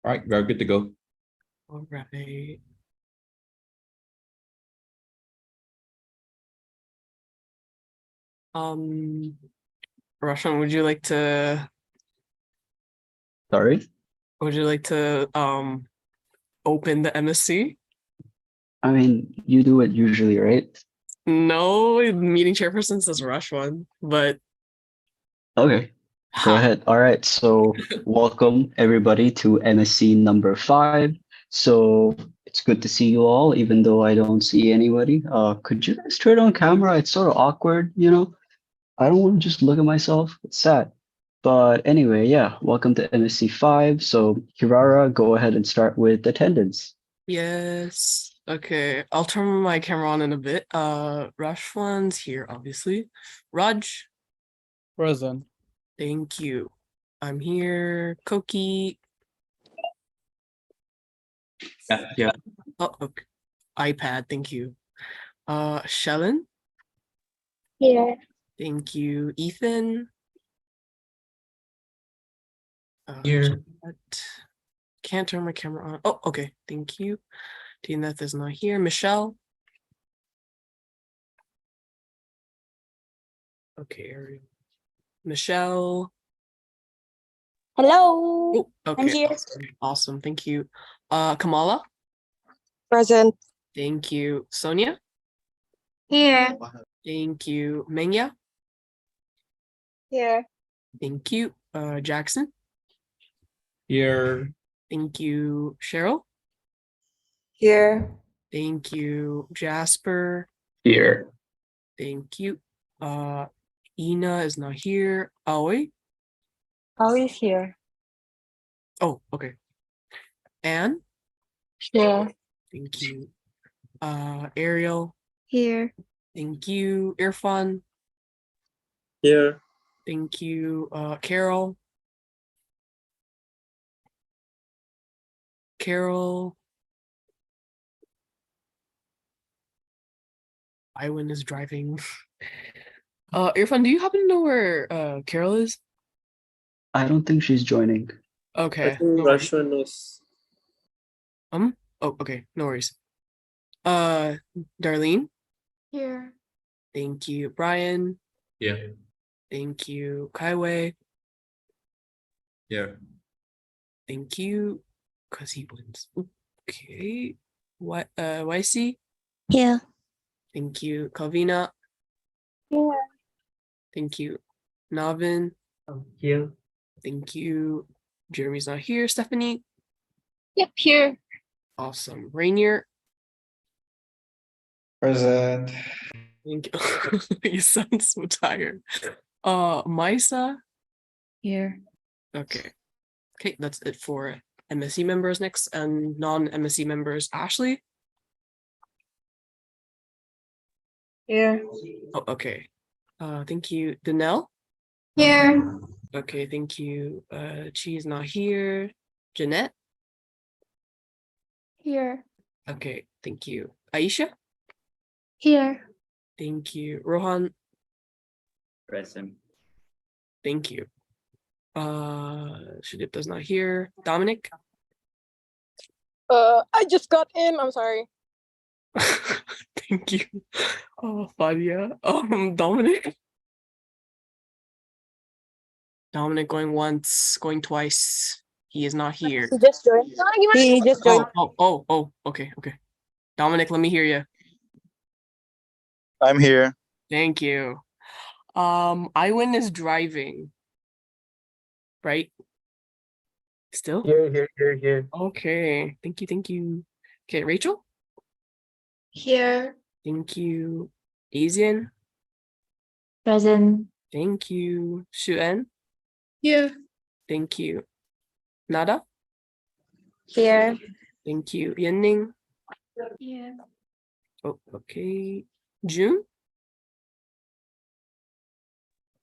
All right, we're good to go. All right. Roshan, Sorry? would you like to open the MSC? I mean, you do it usually, right? No, meeting chairperson says rush one, but Okay, go ahead. All right, so welcome everybody to MSC number 5. So it's good to see you all, even though I don't see anybody. Could you guys turn on camera? It's sort of awkward, you know? I don't want to just look at myself. It's sad. But anyway, yeah, welcome to MSC 5. So Kirara, go ahead and start with attendance. Yes. Okay, I'll turn my camera on in a bit. Rush one's here, obviously. Raj, Present. thank you. I'm here. Koki. Yeah. Oh, okay. iPad, thank you. Shellen, Here. thank you. Ethan. Here. Can't turn my camera on. Oh, okay. Thank you. Dineth is not here. Michelle. Okay, Ariel. Michelle. Hello. Oh, I'm okay. here. Awesome. Thank you. Kamala. Present. Thank you. Sonia. Here. Thank you. Menya. Here. Thank you. Jackson. Here. Thank you. Cheryl. Here. Thank you. Jasper. Here. Thank you. Ina is not here. Aoi. Always here. Oh, okay. Anne. Here. Thank you. Ariel. Here. Thank you. Irfan. Here. Thank you. Carol. Carol. Iwan is driving. Irfan, do you happen to know where Carol is? I don't think she's joining. Okay. I think No worries. Russian is Oh, okay. No worries. Darlene. Here. Thank you. Brian. Yeah. Thank you. Kaiwei. Yeah. Thank you. Cause he wins. Okay. What? YC. Here. Thank you. Kalvina. Here. Thank you. Navin. here. Thank you. Jeremy's not here. Stephanie. Yep. Here. Awesome. Rainier. Present. Thank you. You sound so tired. Misa. Here. Okay. Okay, that's it for MSC members next and non-MSC members. Ashley. Here. Oh, okay. Thank you. Danelle. Here. Okay, thank you. She is not here. Jeanette. Here. Okay, thank you. Aisha. Here. Thank you. Rohan. Present. Thank you. Shudipta's not here. Dominic. I just got in. I'm sorry. Thank you. Oh, Fadia. Dominic. Dominic going once, going twice. He is not here. He just joined. He just joined. Okay. Dominic, let me hear you. I'm here. Thank you. Iwan is driving. Right? Still? Here. Okay. Thank you. Okay, Rachel? Here. Thank you. Asian? Present. Thank you. Shuan? Here. Thank you. Nada? Here. Thank you. Yanning? Here. Oh, okay. June?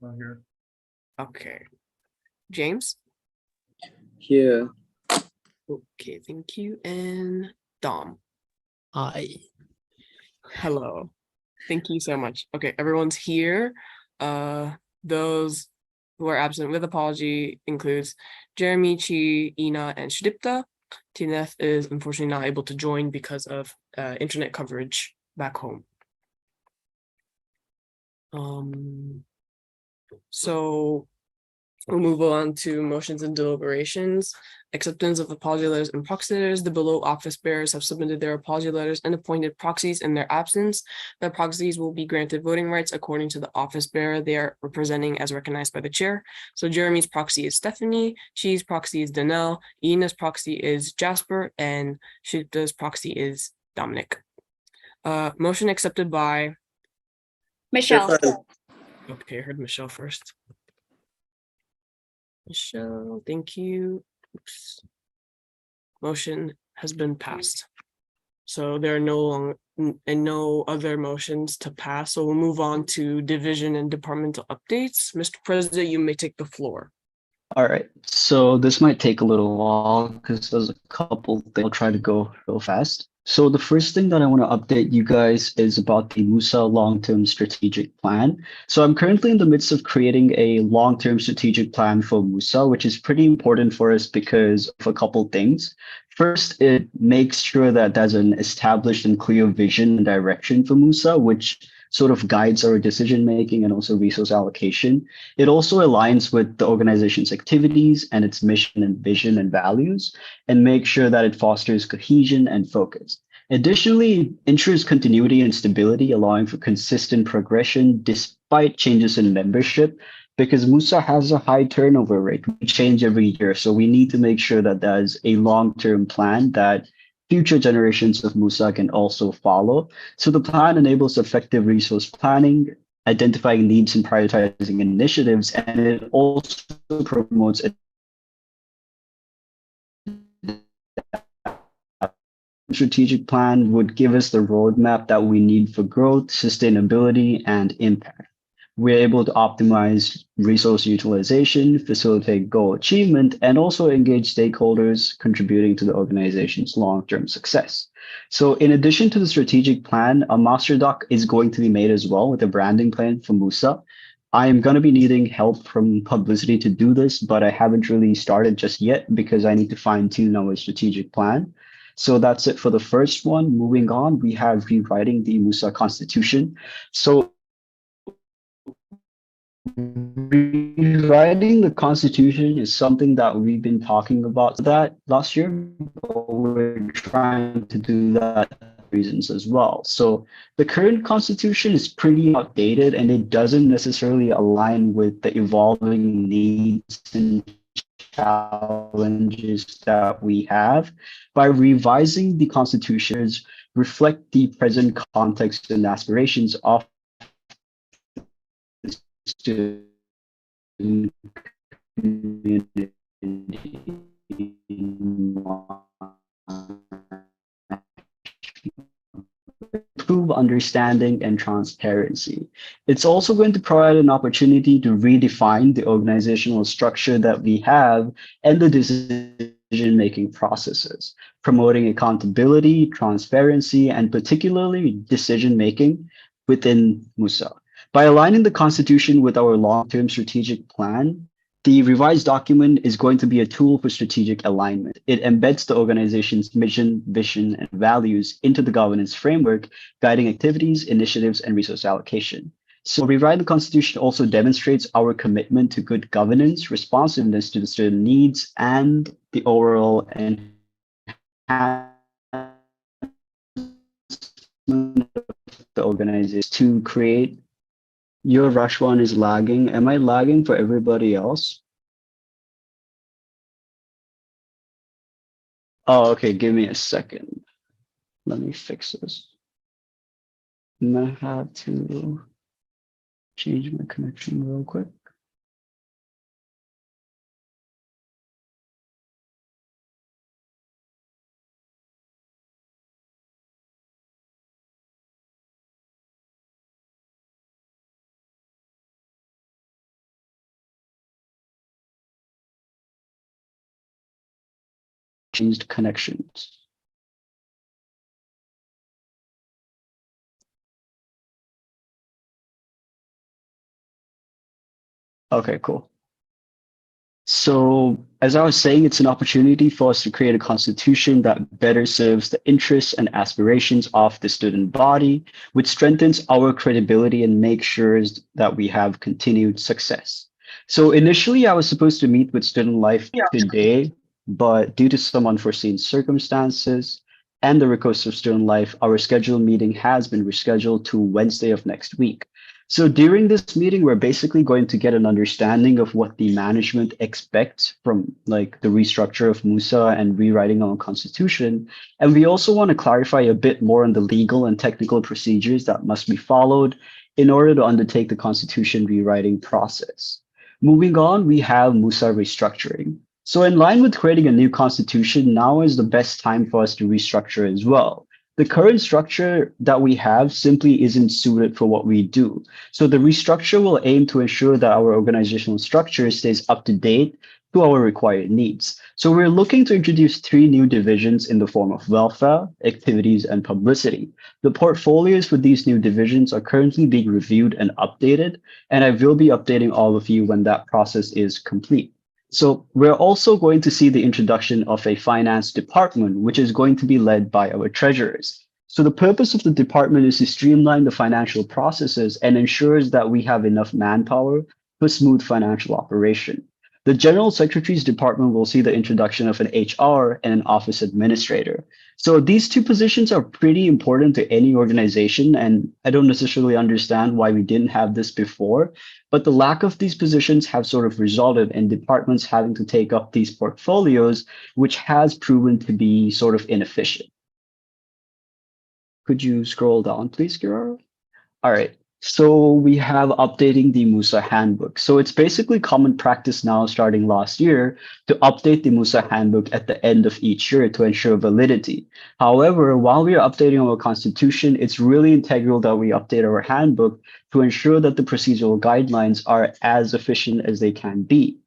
Here. Okay. James? Here. Okay, thank you. And Dom? Hi. Hello. Thank you so much. Okay, everyone's here. Those who are absent with apology includes Jeremy, Chi, Ina, and Shdipta. Tineth is unfortunately not able to join because of internet coverage back home. So we'll move on to motions and deliberations. Acceptance of apology letters and proxy letters. The below office bearers have submitted their apology letters and appointed proxies in their absence. The proxies will be granted voting rights according to the office bearer they are representing as recognized by the chair. So Jeremy's proxy is Stephanie, Chi's proxy is Danelle, Ina's proxy is Jasper, and Shita's proxy is Dominic. Motion accepted by, Michelle. okay, I heard Michelle first. Michelle, thank you. Oops. Motion has been passed. So there are no other motions to pass. So we'll move on to division and departmental updates. Mr. President, you may take the floor. All right, so this might take a little while because there's a couple things. I'll try to go real fast. So the first thing that I want to update you guys is about the MUSA long-term strategic plan. So I'm currently in the midst of creating a long-term strategic plan for MUSA, which is pretty important for us because of a couple things. First, it makes sure that there's an established and clear vision and direction for MUSA, which sort of guides our decision making and also resource allocation. It also aligns with the organization's activities and its mission and vision and values, and makes sure that it fosters cohesion and focus. Additionally, it ensures continuity and stability, allowing for consistent progression despite changes in membership, because MUSA has a high turnover rate. We change every year, so we need to make sure that there's a long-term plan that future generations of MUSA can also follow. So the plan enables effective resource planning, identifying needs and prioritizing initiatives, and it also promotes a strategic plan would give us the roadmap that we need for growth, sustainability, and impact. We're able to optimize resource utilization, facilitate goal achievement, and also engage stakeholders contributing to the organization's long-term success. So in addition to the strategic plan, a master doc is going to be made as well with a branding plan for MUSA. I am going to be needing help from publicity to do this, but I haven't really started just yet because I need to fine-tune our strategic plan. So that's it for the first one. Moving on, we have rewriting the MUSA constitution. So rewriting the constitution is something that we've been talking about that last year, but we're trying to do that for reasons as well. So the current constitution is pretty outdated and it doesn't necessarily align with the evolving needs and challenges that we have. By revising the constitution, reflect the present context and aspirations of student community, improve understanding and transparency. It's also going to provide an opportunity to redefine the organizational structure that we have and the decision-making processes, promoting accountability, transparency, and particularly decision-making within MUSA. By aligning the Constitution with our long-term strategic plan, the revised document is going to be a tool for strategic alignment. It embeds the organization's mission, vision, and values into the governance framework, guiding activities, initiatives, and resource allocation. So rewriting the Constitution also demonstrates our commitment to good governance, responsiveness to the student needs, and the overall enhancement of the organization to create. Your rush one is lagging. Am I lagging for everybody else? Oh, okay. Give me a second. Let me fix this. I'm gonna have to change my connection real quick. Changed connections. Okay, cool. So, as I was saying, it's an opportunity for us to create a constitution that better serves the interests and aspirations of the student body, which strengthens our credibility and makes sure that we have continued success. So, initially, I was supposed to meet with student life today, but due to some unforeseen circumstances and the request of student life, our scheduled meeting has been rescheduled to Wednesday of next week. So during this meeting, we're basically going to get an understanding of what the management expects from like the restructure of MUSA and rewriting our constitution. And we also want to clarify a bit more on the legal and technical procedures that must be followed in order to undertake the constitution rewriting process. Moving on, we have MUSA restructuring. So in line with creating a new constitution, now is the best time for us to restructure as well. The current structure that we have simply isn't suited for what we do. So the restructure will aim to ensure that our organizational structure stays up to date to our required needs. So we're looking to introduce 3 new divisions in the form of welfare, activities, and publicity. The portfolios for these new divisions are currently being reviewed and updated, and I will be updating all of you when that process is complete. So we're also going to see the introduction of a finance department, which is going to be led by our treasurers. So the purpose of the department is to streamline the financial processes and ensures that we have enough manpower for smooth financial operation. The General Secretary's department will see the introduction of an HR and an office administrator. So these 2 positions are pretty important to any organization, and I don't necessarily understand why we didn't have this before, but the lack of these positions have sort of resulted in departments having to take up these portfolios, which has proven to be sort of inefficient. Could you scroll down, please, Kira? All right. So we have updating the MUSA handbook. So it's basically common practice now, starting last year, to update the MUSA handbook at the end of each year to ensure validity. However, while we are updating our constitution, it's really integral that we update our handbook to ensure that the procedural guidelines are as efficient as they can be.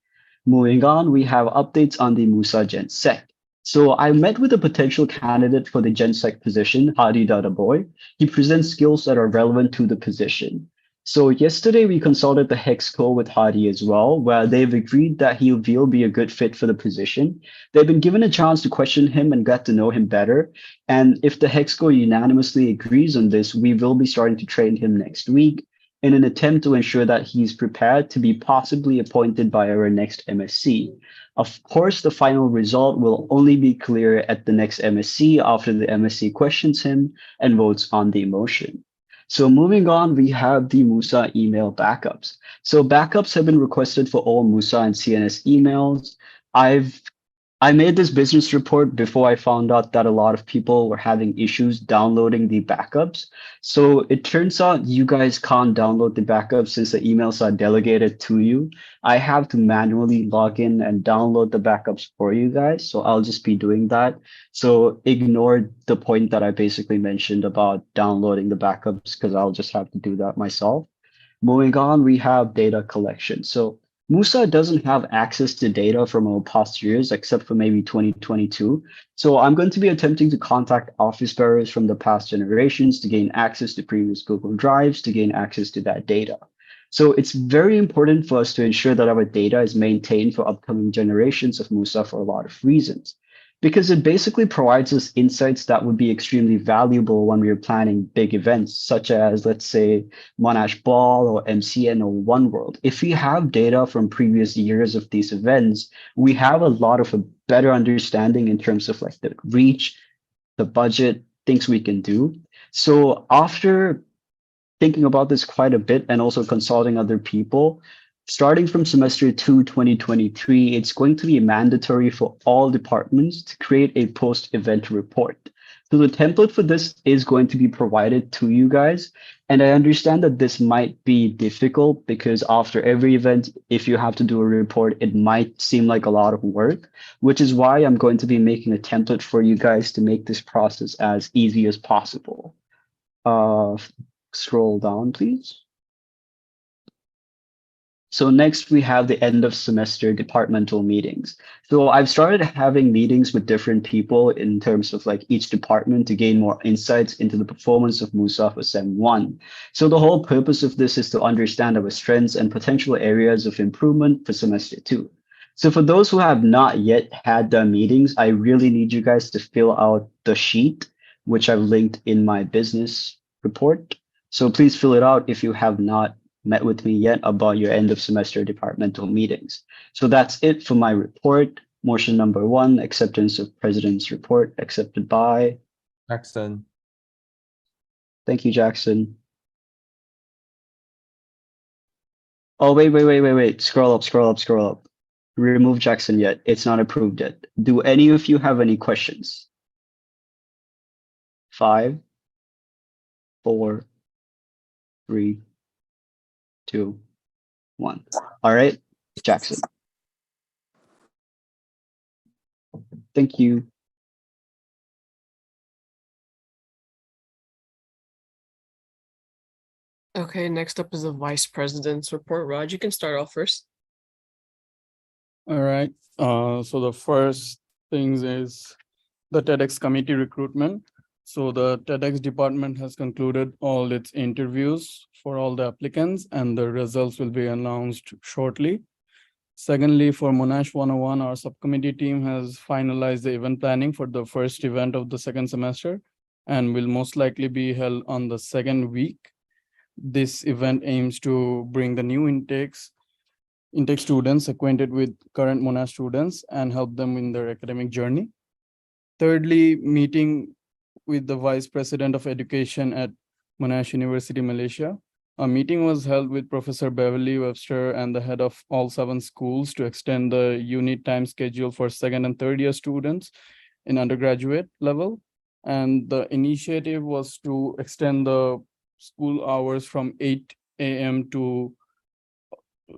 Moving on, we have updates on the MUSA GenSec. So I met with a potential candidate for the GenSec position, Hadi Dadaboy. He presents skills that are relevant to the position. So yesterday we consulted the HEX call with Hadi as well, where they've agreed that he will be a good fit for the position. They've been given a chance to question him and get to know him better. And if the HEX call unanimously agrees on this, we will be starting to train him next week in an attempt to ensure that he's prepared to be possibly appointed by our next MSc. Of course, the final result will only be clear at the next MSc after the MSc questions him and votes on the motion. So moving on, we have the MUSA email backups. So backups have been requested for all MUSA and CNS emails. I made this business report before I found out that a lot of people were having issues downloading the backups. So it turns out you guys can't download the backups since the emails are delegated to you. I have to manually log in and download the backups for you guys. So I'll just be doing that. So ignore the point that I basically mentioned about downloading the backups because I'll just have to do that myself. Moving on, we have data collection. So MUSA doesn't have access to data from our past years except for maybe 2022. So I'm going to be attempting to contact office bearers from the past generations to gain access to previous Google Drives to gain access to that data. So it's very important for us to ensure that our data is maintained for upcoming generations of MUSA for a lot of reasons, because it basically provides us insights that would be extremely valuable when we are planning big events, such as, let's say, Monash Ball or MCN or One World. If we have data from previous years of these events, we have a lot of a better understanding in terms of like the reach, the budget, things we can do. So after thinking about this quite a bit and also consulting other people, starting from semester 2, 2023, it's going to be mandatory for all departments to create a post-event report. So the template for this is going to be provided to you guys. And I understand that this might be difficult because after every event, if you have to do a report, it might seem like a lot of work, which is why I'm going to be making a template for you guys to make this process as easy as possible. Scroll down, please. So next we have the end of semester departmental meetings. So I've started having meetings with different people in terms of like each department to gain more insights into the performance of MUSA for Sem 1. So the whole purpose of this is to understand our strengths and potential areas of improvement for semester 2. So for those who have not yet had the meetings, I really need you guys to fill out the sheet, which I've linked in my business report. So please fill it out if you have not met with me yet about your end of semester departmental meetings. So that's it for my report. Motion number 1, acceptance of president's report, accepted by. Jackson. Thank you, Jackson. Oh, wait. Scroll up. Remove Jackson yet. It's not approved yet. Do any of you have any questions? 5, 4, 3, 2, 1. All right, Jackson. Thank you. Okay, next up is the vice president's report. Raj, you can start off first. All right, so the first things is the TEDx committee recruitment. So the TEDx department has concluded all its interviews for all the applicants and the results will be announced shortly. Secondly, for Monash 101, our subcommittee team has finalized the event planning for the first event of the second semester and will most likely be held on the second week. This event aims to bring the new intake students acquainted with current Monash students and help them in their academic journey. Thirdly, meeting with the Vice President of Education at Monash University, Malaysia. A meeting was held with Professor Beverly Webster and the head of all 7 schools to extend the unit time schedule for second and third year students in undergraduate level. And the initiative was to extend the school hours from 8 a.m. to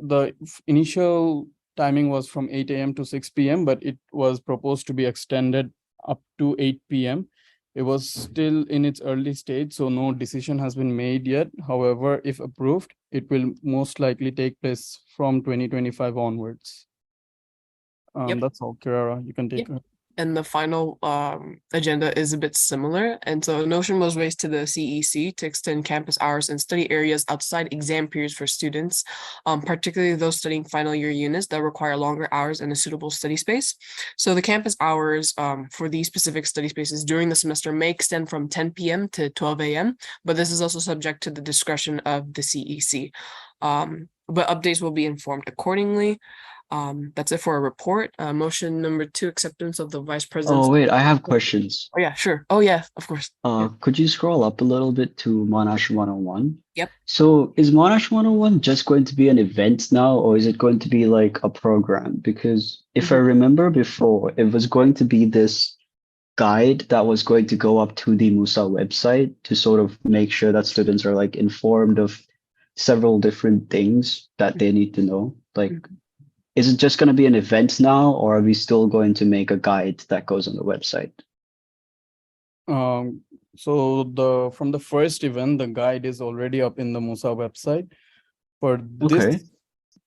the initial timing was from 8 a.m. to 6 p.m., but it was proposed to be extended up to 8 p.m. It was still in its early stage, so no decision has been made yet. However, if approved, it will most likely take place from 2025 onwards. Yep. That's all, Kirara, you can take Yep. And the final agenda is a bit similar. And so a motion was raised to the CEC to extend campus hours and study areas outside exam periods for students, particularly those studying final year units that require longer hours and a suitable study space. So the campus hours for these specific study spaces during the semester may extend from 10 p.m. to 12 a.m., but this is also subject to the discretion of the CEC. But updates will be informed accordingly. That's it for a report. Motion number 2, acceptance of the vice president. Oh, wait, I have questions. Oh yeah, sure. Oh yeah, of course. Could you scroll up a little bit to Monash 101? Yep. So is Monash 101 just going to be an event now, or is it going to be like a program? Because if I remember before, it was going to be this guide that was going to go up to the MUSA website to sort of make sure that students are like informed of several different things that they need to know. Like, is it just going to be an event now, or are we still going to make a guide that goes on the website? So from the first event, the guide is already up in the MUSA website. For Okay. this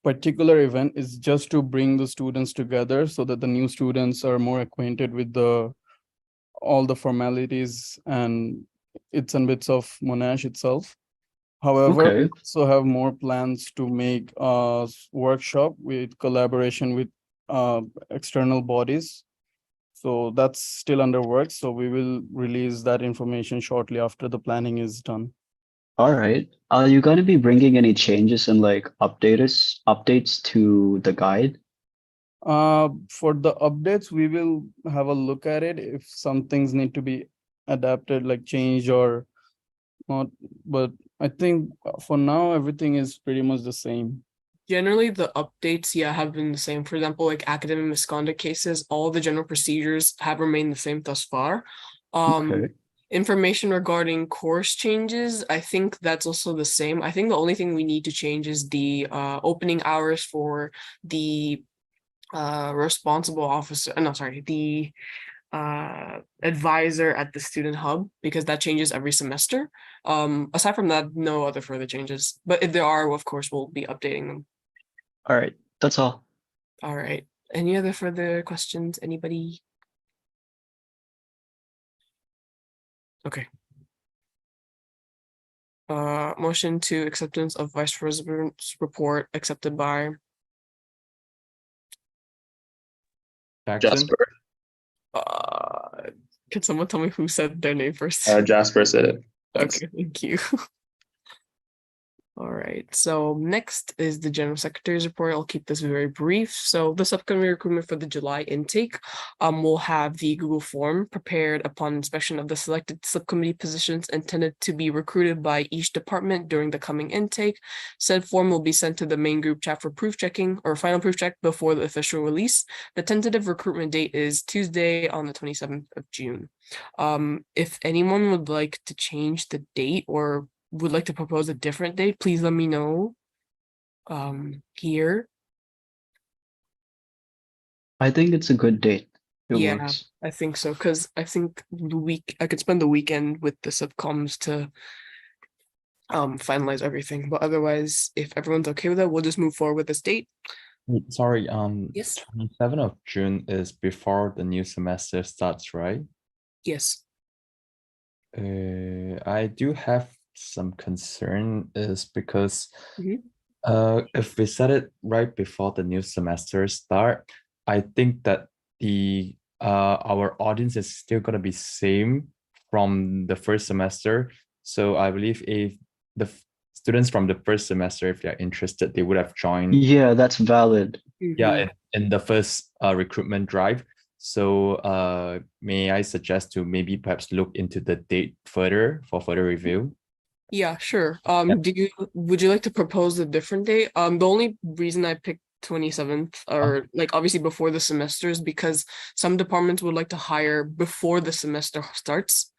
particular event is just to bring the students together so that the new students are more acquainted with all the formalities and its and bits of Monash itself. However, Okay. we also have more plans to make a workshop with collaboration with external bodies. So that's still under work. So we will release that information shortly after the planning is done. All right. Are you going to be bringing any changes and like updates to the guide? For the updates, we will have a look at it if some things need to be adapted, like change or not. But I think for now, everything is pretty much the same. Generally, the updates, have been the same. For example, like academic misconduct cases, all the general procedures have remained the same thus far. Okay. Information regarding course changes, I think that's also the same. I think the only thing we need to change is the opening hours for the responsible officer. No, sorry, the advisor at the student hub, because that changes every semester. Aside from that, no other further changes. But if there are, of course, we'll be updating them. All right. That's all. All right. Any other further questions? Anybody? Okay. Motion to acceptance of vice president's report accepted by. Jackson. Jasper. Can someone tell me who said their name first? Jasper said it. Okay, thank you. All right, so next is the General Secretary's report. I'll keep this very brief. So the subcommittee recruitment for the July intake will have the Google form prepared upon inspection of the selected subcommittee positions intended to be recruited by each department during the coming intake. Said form will be sent to the main group chat for proof checking or final proof check before the official release. The tentative recruitment date is Tuesday on the 27th of June. If anyone would like to change the date or would like to propose a different date, please let me know here. I think it's a good date. It Yeah, works. I think so, because I think I could spend the weekend with the subcoms to finalize everything. But otherwise, if everyone's okay with that, we'll just move forward with this date. Sorry, Yes. 27th of June is before the new semester starts, right? Yes. I do have some concern is because Mhm. if we set it right before the new semester start, I think that the our audience is still gonna be same from the first semester. So I believe if the students from the first semester, if they're interested, they would have joined Yeah, that's valid. yeah in the first recruitment drive. So may I suggest to maybe perhaps look into the date further for further review? Yeah, sure. Yep. Would you like to propose a different date? The only reason I picked 27th or like obviously before the semester is because some departments would like to hire before the semester starts.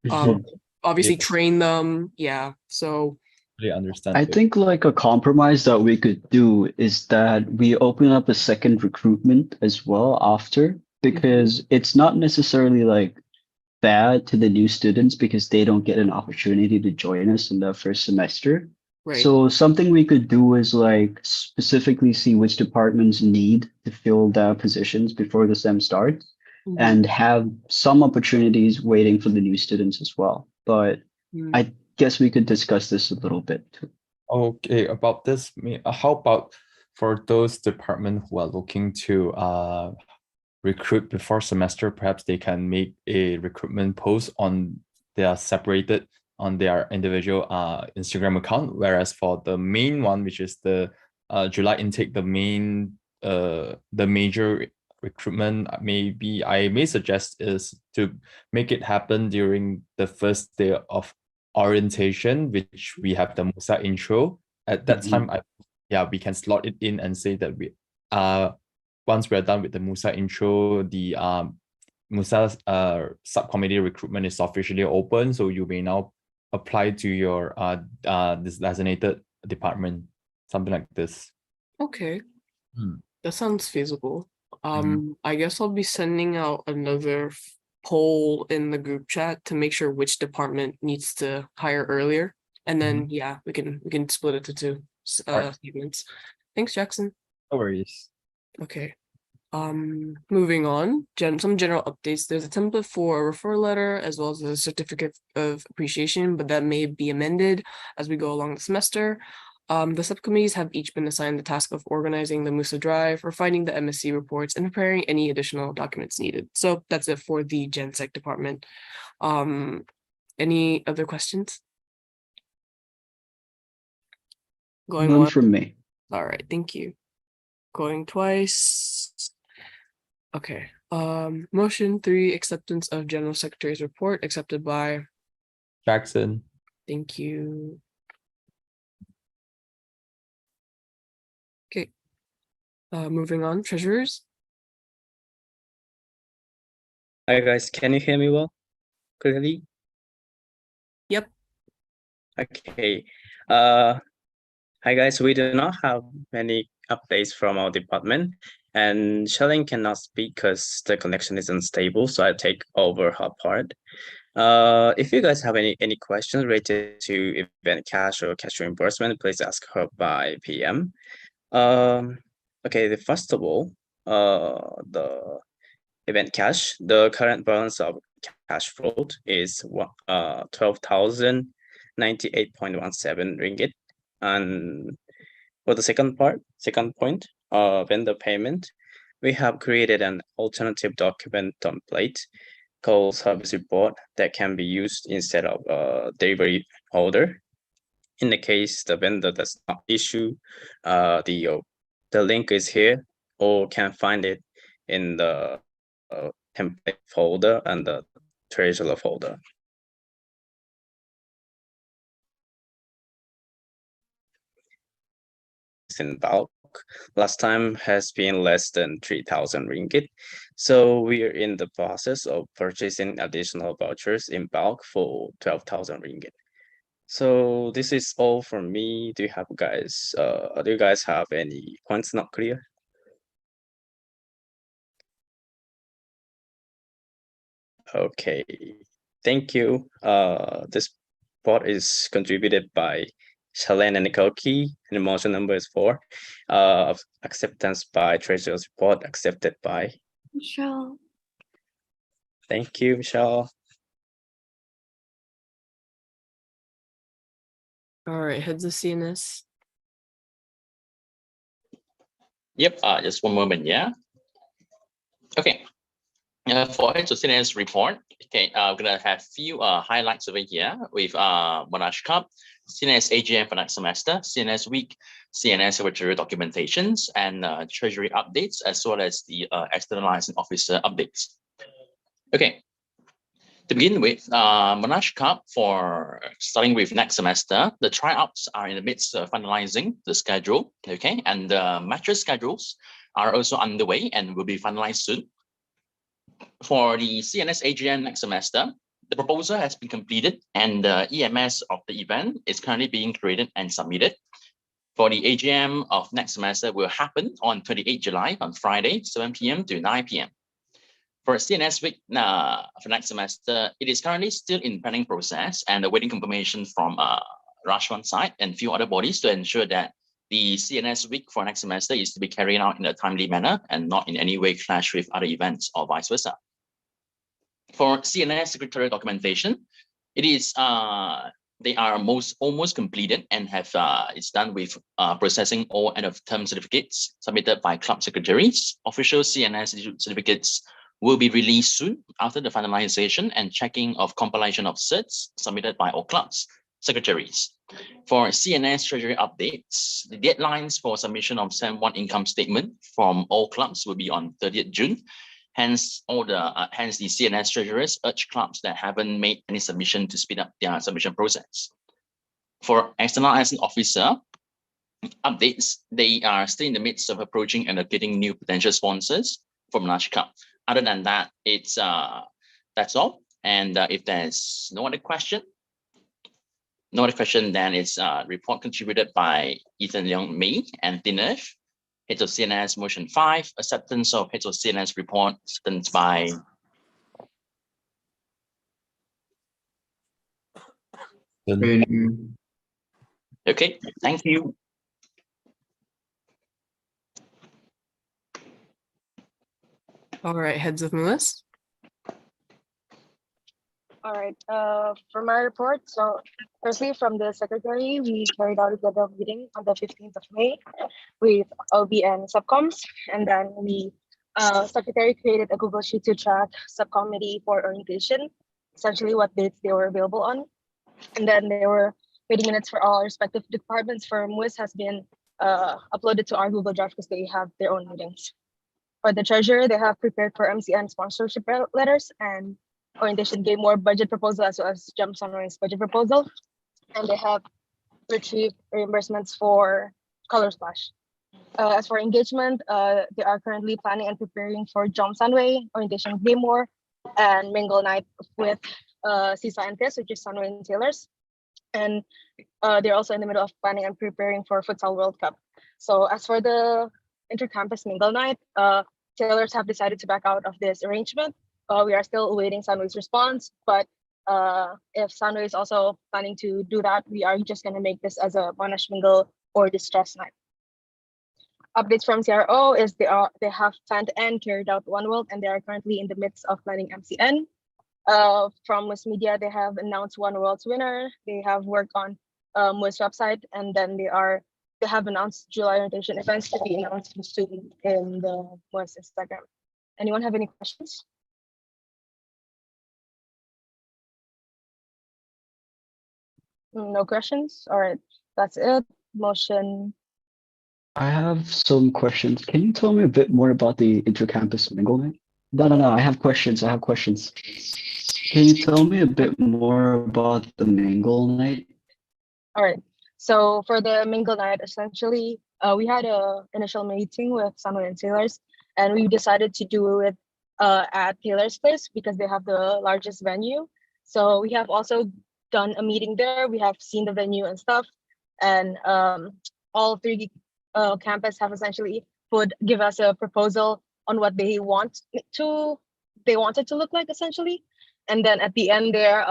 Mhm. Obviously Yes. train them. Yeah. So Really understand. I think like a compromise that we could do is that we open up a second recruitment as well after, because it's not necessarily like bad to the new students because they don't get an opportunity to join us in the first semester. right. So something we could do is like specifically see which departments need to fill the positions before the sem starts Mhm. and have some opportunities waiting for the new students as well. But Mm. I guess we could discuss this a little bit too. Okay, about this, how about for those departments who are looking to recruit before semester, perhaps they can make a recruitment post on their separated on their individual Instagram account. Whereas for the main one, which is the July intake, the major recruitment, maybe I may suggest is to make it happen during the first day of orientation, which we have the MUSA intro. At that time, we can slot it in and say that we once we're done with the MUSA intro, the MUSA subcommittee recruitment is officially open. So you may now apply to your this designated department, something like this. Okay. Hmm. That sounds feasible. Mhm. I guess I'll be sending out another poll in the group chat to make sure which department needs to hire earlier. And then yeah, we can split it to two Alright. segments. Thanks, Jackson. No worries. Okay. Moving on, some general updates. There's a template for a referral letter as well as a certificate of appreciation, but that may be amended as we go along the semester. The subcommittees have each been assigned the task of organizing the MUSA drive, refining the MSc reports, and preparing any additional documents needed. So that's it for the GenSec department. Any other questions? Going None once. from me. All right, thank you. Going twice. Okay. Motion 3, acceptance of General Secretary's report accepted by. Jackson. Thank you. Okay. Moving on, treasurers. Hi guys, can you hear me well? Clearly? Yep. Okay. Hi guys, we do not have many updates from our department, and Shelling cannot speak because the connection is unstable, so I take over her part. If you guys have any questions related to event cash or cash reimbursement, please ask her by PM. Okay, first of all, the event cash, the current balance of cash float is 12,098.17 ringgit. And for the second point, vendor payment, we have created an alternative document template called service report that can be used instead of a delivery order. In the case the vendor does not issue the link is here, or can find it in the template folder and the treasurer folder. In bulk, last time has been less than 3,000 ringgit. So we are in the process of purchasing additional vouchers in bulk for 12,000 ringgit. So this is all from me. Do you guys have any points not clear? Okay, thank you. This report is contributed by Shalen and Nikoki, and the motion number is 4. Acceptance by treasurer's report accepted by Michelle. Thank you, Michelle. All right, heads of CNS. Yep, just one moment, yeah. Okay. For CNS report, okay, we're gonna have few highlights over here with Monash Cup, CNS AGM for next semester, CNS week, CNS secretary documentations, and treasury updates, as well as the external licensing officer updates. Okay. To begin with, Monash Cup, for starting with next semester, the tryouts are in the midst of finalizing the schedule, okay, and the matches schedules are also underway and will be finalized soon. For the CNS AGM next semester, the proposal has been completed and the EMS of the event is currently being created and submitted. For the AGM of next semester will happen on 28 July on Friday, 7 p.m. to 9 p.m. For CNS week for next semester, it is currently still in planning process and awaiting confirmation from Rashwan side and few other bodies to ensure that the CNS week for next semester is to be carried out in a timely manner and not in any way clash with other events or vice versa. For CNS secretarial documentation, it is they are almost completed and have it's done with processing all end of term certificates submitted by club secretaries. Official CNS certificates will be released soon after the finalization and checking of compilation of certs submitted by all clubs secretaries. For CNS treasury updates, the deadlines for submission of SEM 1 income statement from all clubs will be on 30th June. Hence, hence the CNS treasurers urge clubs that haven't made any submission to speed up their submission process. For external licensing officer updates, they are still in the midst of approaching and getting new potential sponsors for Monash Cup. Other than that, it's that's all. And if there's no other question, then it's report contributed by Ethan Leong, May, and Dinesh. Heads of CNS motion 5, acceptance of heads of CNS report, acceptance by Okay, thank you. All right, heads of MUSA. All right, for my report, so firstly from the secretary, we carried out a general meeting on the 15th of May with OB and subcoms, and then we secretary created a Google Sheet to track subcommittee for orientation, essentially what dates they were available on. And then there were meeting minutes for all respective departments for MUSA has been uploaded to our Google Drive because they have their own meetings. For the treasurer, they have prepared for MCN sponsorship letters and orientation gave more budget proposal as well as Jump Sunrise budget proposal. And they have retrieved reimbursements for Color Splash. As for engagement, they are currently planning and preparing for Jump Sunway, orientation Game More, and Mingle Night with CISA and TIS, which is Sunway and Taylors. And they're also in the middle of planning and preparing for Futsal World Cup. So as for the intercampus Mingle Night, Taylors have decided to back out of this arrangement. We are still awaiting Sunway's response, but if Sunway is also planning to do that, we are just going to make this as a Monash Mingle or Distress Night. Updates from CRO is they have planned and carried out One World, and they are currently in the midst of planning MCN. From MUSA Media, they have announced One World's winner. They have worked on MUSA website, and then they are they have announced July orientation events to be announced soon in the MUSA Instagram. Anyone have any questions? No questions? All right, that's it. Motion. I have some questions. Can you tell me a bit more about the intercampus mingle night? No. I have questions. Can you tell me a bit more about the mingle night? All right. So for the mingle night, essentially, we had a initial meeting with Sunway and Sailors, and we decided to do it at Taylor's place because they have the largest venue. So we have also done a meeting there. We have seen the venue and stuff, and all three campus have essentially give us a proposal on what they wanted to look like essentially, and then at the end there,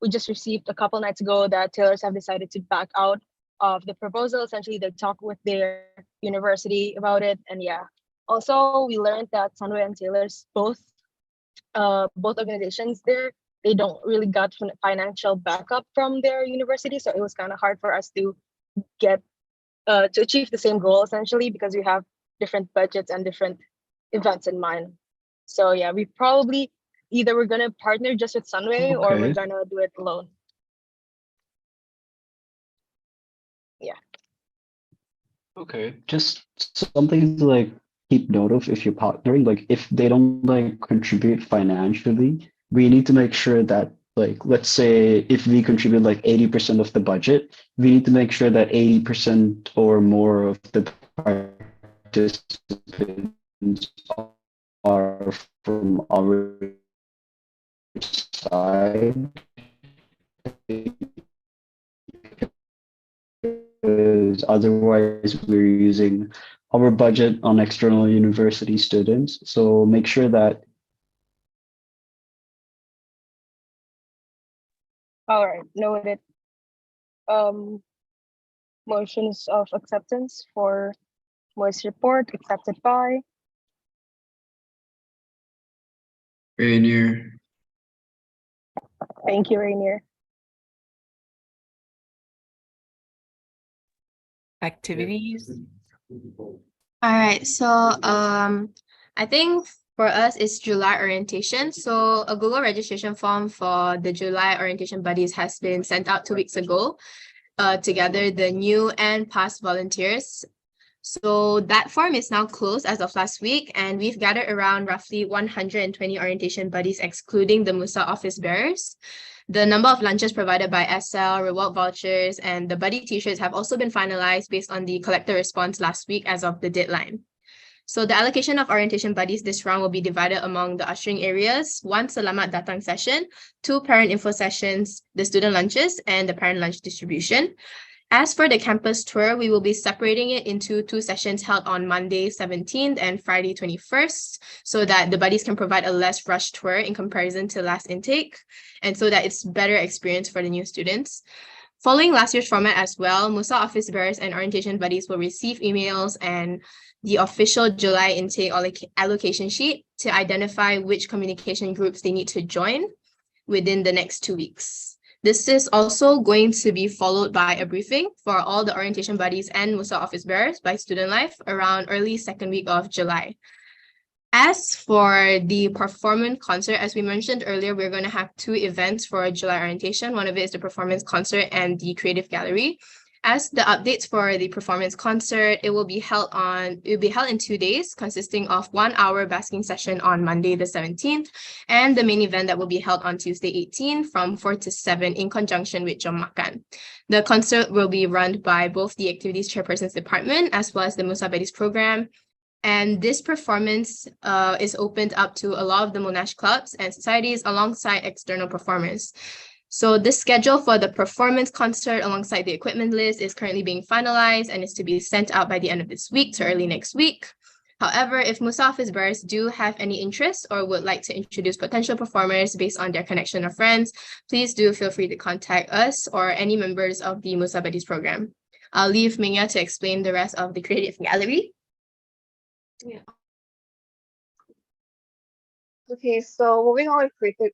we just received a couple nights ago that Taylors have decided to back out of the proposal. Essentially, they talk with their university about it, and yeah. Also, we learned that Sunway and Taylors both organizations there, they don't really got financial backup from their university, so it was kind of hard for us to get to achieve the same goal essentially because we have different budgets and different events in mind. So yeah, we probably either we're gonna partner just with Sunway or we're Okay. gonna do it alone. Okay. Just something to like keep note of if you're partnering. Like if they don't like contribute financially, we need to make sure that like let's say if we contribute like 80% of the budget, we need to make sure that 80% or more of the participants are from our side. Because otherwise we're using our budget on external university students. So make sure that All right, noted. Motions of acceptance for voice report accepted by Rainier. Thank you, Rainier. Activities. All right, so I think for us it's July orientation. So a Google registration form for the July orientation buddies has been sent out 2 weeks ago to gather the new and past volunteers. So that form is now closed as of last week, and we've gathered around roughly 120 orientation buddies, excluding the MUSA office bearers. The number of lunches provided by SL, reward vouchers, and the buddy t-shirts have also been finalized based on the collector response last week as of the deadline. So the allocation of orientation buddies this round will be divided among the ushering areas, 1 Selamat Datang session, 2 parent info sessions, the student lunches, and the parent lunch distribution. As for the campus tour, we will be separating it into 2 sessions held on Monday 17th and Friday 21st, so that the buddies can provide a less rushed tour in comparison to last intake, and so that it's better experience for the new students. Following last year's format as well, MUSA office bearers and orientation buddies will receive emails and the official July intake allocation sheet to identify which communication groups they need to join within the next 2 weeks. This is also going to be followed by a briefing for all the orientation buddies and MUSA office bearers by Student Life around early second week of July. As for the performance concert, as we mentioned earlier, we're going to have 2 events for July orientation. One of it is the performance concert and the creative gallery. As the updates for the performance concert, it will be held in 2 days, consisting of 1 hour basking session on Monday the 17th, and the main event that will be held on Tuesday 18th from 4 to 7 in conjunction with Jom Makan. The concert will be run by both the Activities Chairperson's Department as well as the MUSA Buddies program. And this performance is opened up to a lot of the Monash clubs and societies alongside external performers. So the schedule for the performance concert alongside the equipment list is currently being finalized and is to be sent out by the end of this week to early next week. However, if MUSA office bearers do have any interest or would like to introduce potential performers based on their connection or friends, please do feel free to contact us or any members of the MUSA Buddies program. I'll leave Mingya to explain the rest of the creative gallery. Yeah. Okay, so moving on with creative.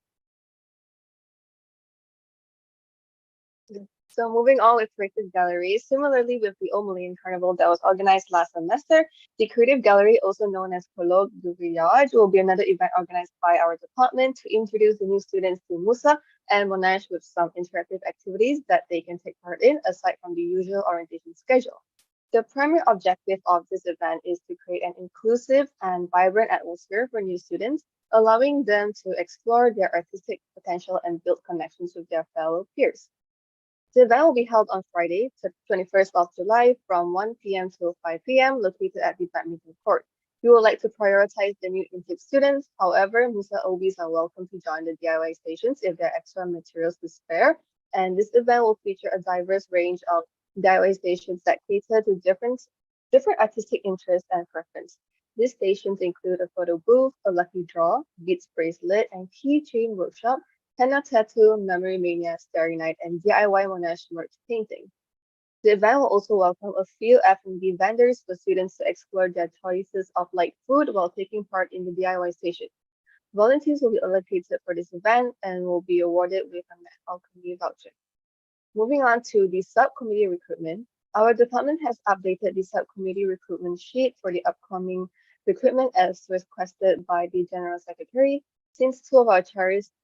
So moving on with Creative Gallery, similarly with the Omalian Carnival that was organized last semester, the Creative Gallery, also known as Prologue du Village, will be another event organized by our department to introduce the new students to MUSA and Monash with some interactive activities that they can take part in aside from the usual orientation schedule. The primary objective of this event is to create an inclusive and vibrant atmosphere for new students, allowing them to explore their artistic potential and build connections with their fellow peers. The event will be held on Friday, the 21st of July from 1 p.m. to 5 p.m. located at the badminton court. We would like to prioritize the new intake students. However, MUSA OBs are welcome to join the DIY stations if there are extra materials to spare. And this event will feature a diverse range of DIY stations that cater to different artistic interests and preference. These stations include a photo booth, a lucky draw, beads bracelet, and keychain workshop, henna tattoo, memory mania, starry night, and DIY Monash merch painting. The event will also welcome a few F&B vendors for students to explore their choices of light food while taking part in the DIY station. Volunteers will be allocated for this event and will be awarded with an alchemy voucher. Moving on to the subcommittee recruitment, our department has updated the subcommittee recruitment sheet for the upcoming recruitment as requested by the General Secretary. Since two of our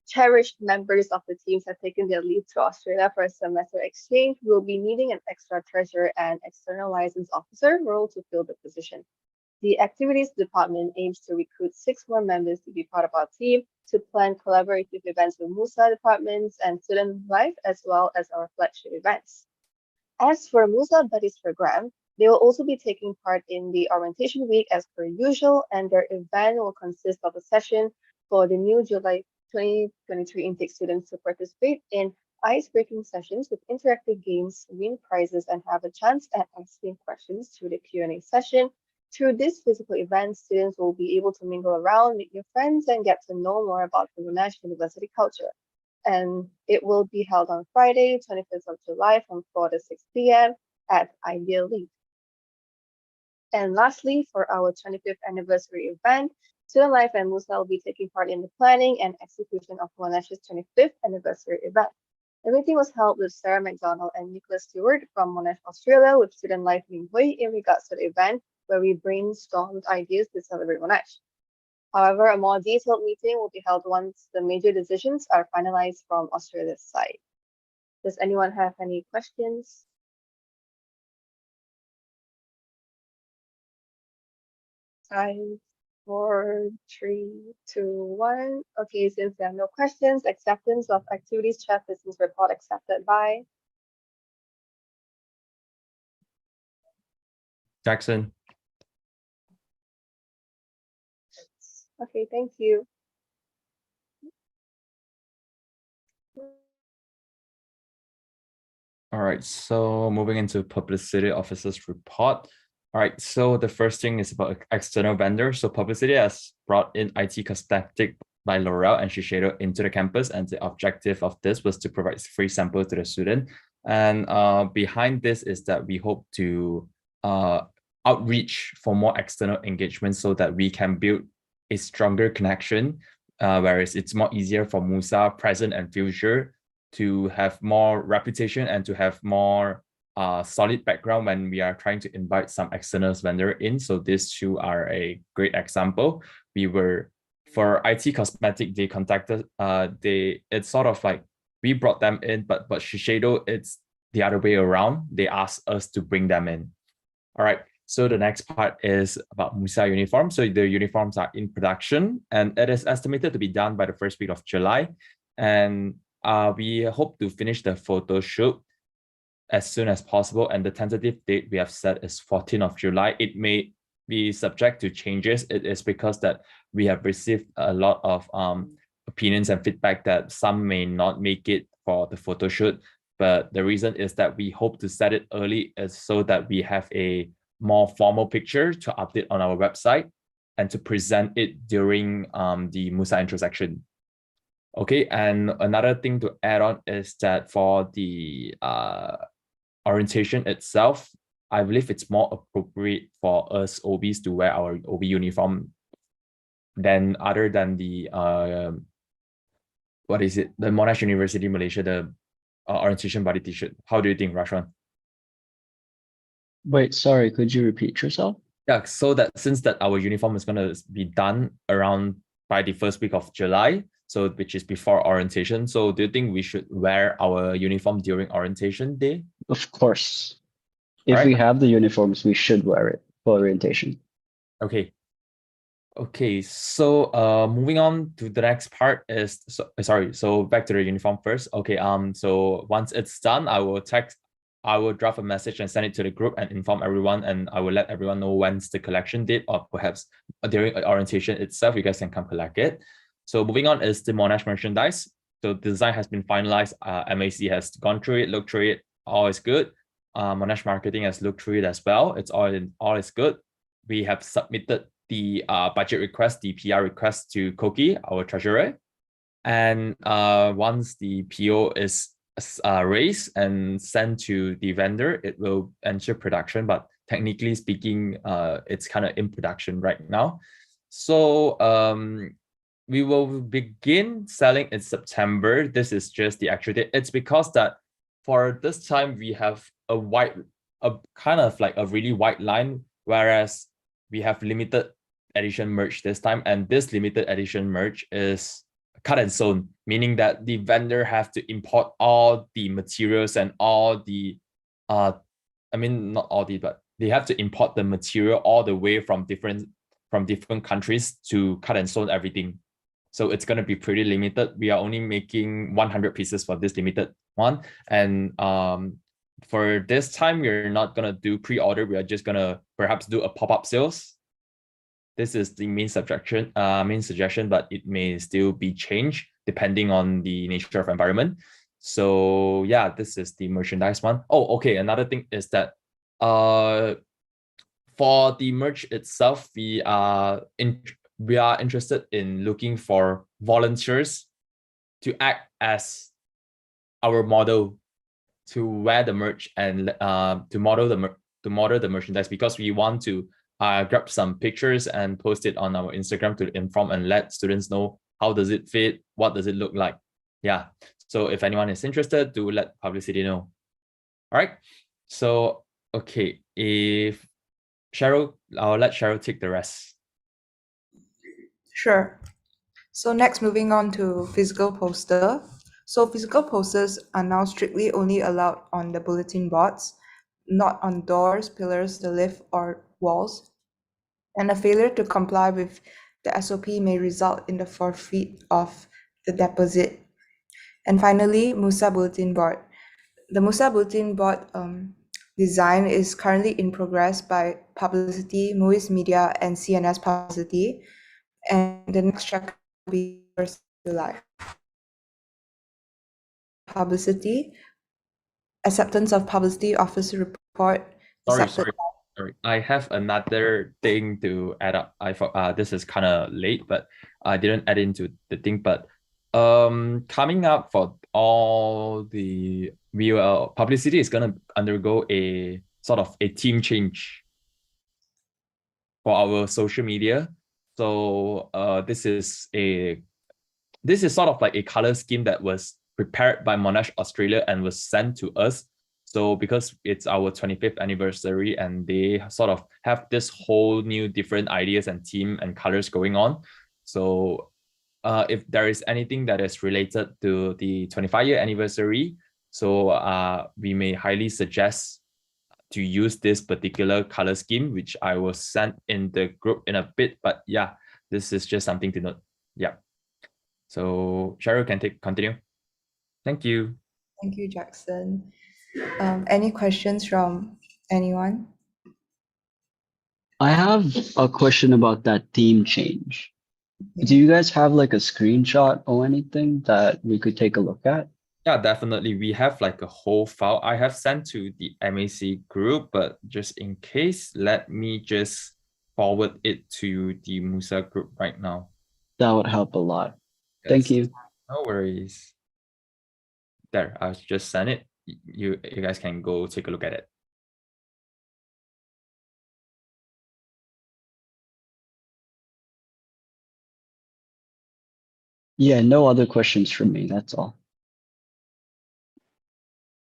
cherished members of the teams have taken their leave to Australia for a semester exchange, we'll be needing an extra treasurer and external license officer role to fill the position. The activities department aims to recruit 6 more members to be part of our team to plan collaborative events with MUSA departments and student life, as well as our flagship events. As for MUSA Buddies program, they will also be taking part in the orientation week as per usual, and their event will consist of a session for the new July 2023 intake students to participate in ice-breaking sessions with interactive games, win prizes, and have a chance at asking questions through the Q&A session. Through this physical event, students will be able to mingle around, meet new friends, and get to know more about the Monash University culture. And it will be held on Friday, 25th of July from 4 to 6 p.m. at Ideal League. And lastly, for our 25th anniversary event, Student Life and MUSA will be taking part in the planning and execution of Monash's 25th anniversary event. The meeting was held with Sarah McDonald and Nicholas Stewart from Monash, Australia, with Student Life Ling Hui in regards to the event, where we brainstormed ideas to celebrate Monash. However, a more detailed meeting will be held once the major decisions are finalized from Australia's side. Does anyone have any questions? 5, 4, 3, 2, 1. Okay, since there are no questions, acceptance of activities chairperson's report accepted by Jackson. Okay, thank you. All right, so moving into publicity officer's report. All right, so the first thing is about external vendors. So publicity has brought in IT Cosmetic by L'Oreal and Shiseido into the campus, and the objective of this was to provide free sample to the student. And behind this is that we hope to outreach for more external engagement so that we can build a stronger connection, whereas it's more easier for MUSA present and future to have more reputation and to have more solid background when we are trying to invite some external vendor in. So these two are a great example. For IT Cosmetic, they contacted, it's sort of like we brought them in, but Shiseido, it's the other way around. They asked us to bring them in. All right. So the next part is about MUSA uniforms. So the uniforms are in production, and it is estimated to be done by the first week of July. And we hope to finish the photo shoot as soon as possible. And the tentative date we have set is 14th of July. It may be subject to changes. It is because that we have received a lot of opinions and feedback that some may not make it for the photo shoot. But the reason is that we hope to set it early is so that we have a more formal picture to update on our website and to present it during the MUSA intro section. Okay, and another thing to add on is that for the orientation itself, I believe it's more appropriate for us OBs to wear our OB uniform than other than the the Monash University Malaysia, the orientation body t-shirt. How do you think, Rashwan? Wait, sorry, could you repeat yourself? Yeah, so that since that our uniform is gonna be done around by the first week of July, so which is before orientation. So do you think we should wear our uniform during orientation day? Of course. If Alright. we have the uniforms, we should wear it for orientation. Okay. Okay, so moving on to the next part is so back to the uniform first. Okay, so once it's done, I will draft a message and send it to the group and inform everyone, and I will let everyone know when's the collection date, or perhaps during orientation itself, you guys can come collect it. So moving on is the Monash merchandise. So the design has been finalized. MAC has gone through it, looked through it, all is good. Monash marketing has looked through it as well. It's all is good. We have submitted the budget request, the PR request to Koki, our treasurer. And once the PO is raised and sent to the vendor, it will enter production. But technically speaking, it's kind of in production right now. So we will begin selling in September. This is just the actual date. It's because that for this time we have a kind of like a really wide line, whereas we have limited edition merch this time, and this limited edition merch is cut and sewn, meaning that the vendor have to import all the materials and all the I mean not all the, but they have to import the material all the way from different countries to cut and sew everything. So it's going to be pretty limited. We are only making 100 pieces for this limited one, and for this time we're not going to do pre-order. We are just going to perhaps do a pop-up sales. This is the main suggestion, but it may still be changed depending on the nature of environment. So yeah, this is the merchandise one. Oh, okay. Another thing is that for the merch itself, we are interested in looking for volunteers to act as our model to wear the merch and to model the merchandise, because we want to grab some pictures and post it on our Instagram to inform and let students know how does it fit, what does it look like. Yeah, so if anyone is interested, do let publicity know. All right, so okay, if Cheryl, I'll let Cheryl take the rest. Sure. So next, moving on to physical poster. So physical posters are now strictly only allowed on the bulletin boards, not on doors, pillars, the lift, or walls. And a failure to comply with the SOP may result in the forfeit of the deposit. And finally, MUSA bulletin board. The MUSA bulletin board design is currently in progress by Publicity, MUIS Media, and CNS Publicity. And the next track will be 1st July. Publicity, acceptance of publicity officer report. Sorry. I have another thing to add up. I thought this is kind of late, but I didn't add into the thing. But coming up for all the publicity is gonna undergo a sort of a team change for our social media. So this is sort of like a color scheme that was prepared by Monash Australia and was sent to us. So because it's our 25th anniversary and they sort of have this whole new different ideas and theme and colors going on. So if there is anything that is related to the 25-year anniversary, so we may highly suggest to use this particular color scheme, which I will send in the group in a bit. But yeah, this is just something to note. Yeah. So Cheryl can continue. Thank you. Thank you, Jackson. Any questions from anyone? I have a question about that theme change. Do you guys have like a screenshot or anything that we could take a look at? Yeah, definitely. We have like a whole file I have sent to the MAC group, but just in case, let me just forward it to the MUSA group right now. That would help a lot. Yes. Thank you. No worries. There, I just sent it. You guys can go take a look at it. Yeah, no other questions from me. That's all.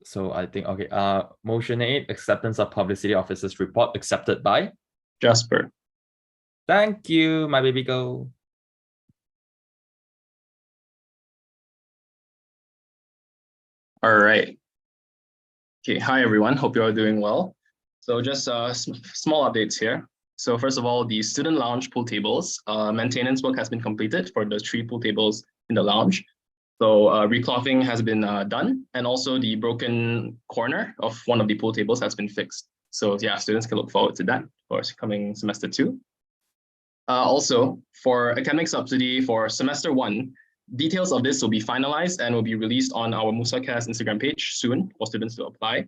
So I think, okay, motion 8, acceptance of publicity officer's report, accepted by. Jasper. Thank you, my baby girl. All right. Okay, hi everyone. Hope you are doing well. So just small updates here. So first of all, the student lounge pool tables, maintenance work has been completed for the 3 pool tables in the lounge. So reclothing has been done, and also the broken corner of one of the pool tables has been fixed. So yeah, students can look forward to that for coming semester 2. Also, for academic subsidy for semester 1, details of this will be finalized and will be released on our MUSA-CAS Instagram page soon for students to apply.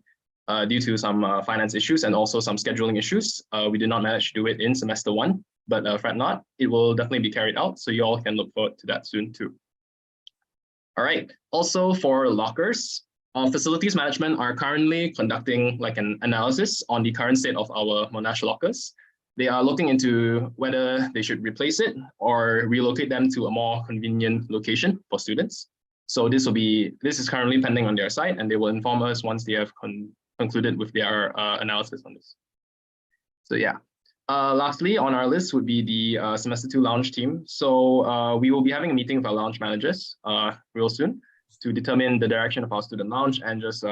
Due to some finance issues and also some scheduling issues, we did not manage to do it in semester 1, but fret not, it will definitely be carried out. So you all can look forward to that soon too. All right, also for lockers, facilities management are currently conducting like an analysis on the current state of our Monash lockers. They are looking into whether they should replace it or relocate them to a more convenient location for students. So this is currently pending on their side, and they will inform us once they have concluded with their analysis on this. So yeah. Lastly, on our list would be the semester 2 lounge team. So we will be having a meeting with our lounge managers real soon to determine the direction of our student lounge and just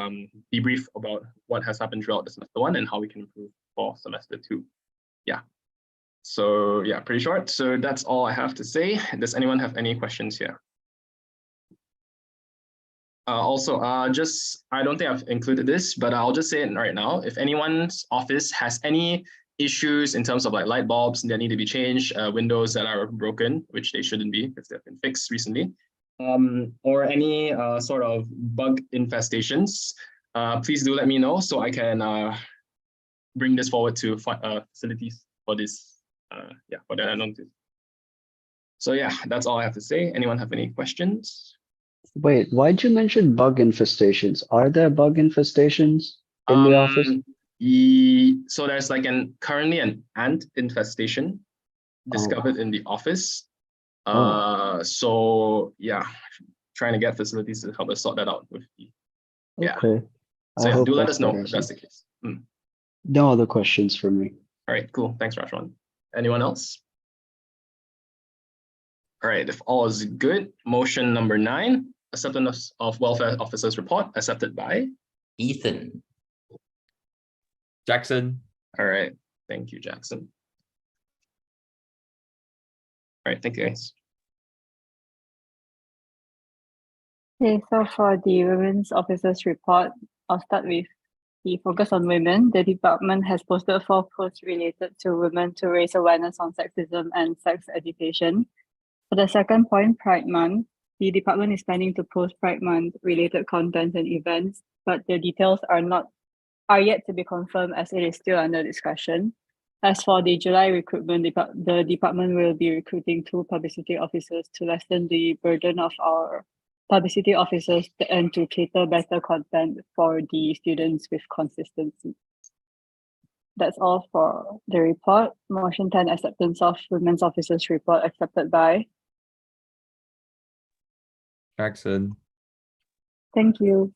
debrief about what has happened throughout the semester 1 and how we can improve for semester 2. Yeah. So yeah, pretty short. So that's all I have to say. Does anyone have any questions here? Also, I don't think I've included this, but I'll just say it right now. If anyone's office has any issues in terms of like light bulbs that need to be changed, windows that are broken, which they shouldn't be because they've been fixed recently, or any sort of bug infestations, please do let me know so I can bring this forward to facilities for this, for the notice. So yeah, that's all I have to say. Anyone have any questions? Wait, why'd you mention bug infestations? Are there bug infestations in the office? So there's like currently an ant infestation discovered in the office. So yeah, trying to get facilities to help us sort that out with the, yeah. Okay. So yeah, do let that's us know better. if that's the case. No other questions for me. All right, cool. Thanks, Rashwan. Anyone else? All right, if all is good, motion number 9, acceptance of welfare officer's report, accepted by Ethan. Jackson. All right, thank you, Jackson. All right, thank you, guys. Okay, so for the Women's Officers Report, I'll start with the focus on women. The department has posted 4 posts related to women to raise awareness on sexism and sex education. For the second point, Pride Month, the department is planning to post Pride Month related content and events, but the details are yet to be confirmed as it is still under discussion. As for the July recruitment, the department will be recruiting 2 publicity officers to lessen the burden of our publicity officers and to cater better content for the students with consistency. That's all for the report. Motion 10, acceptance of Women's Officers Report, accepted by Jackson. Thank you.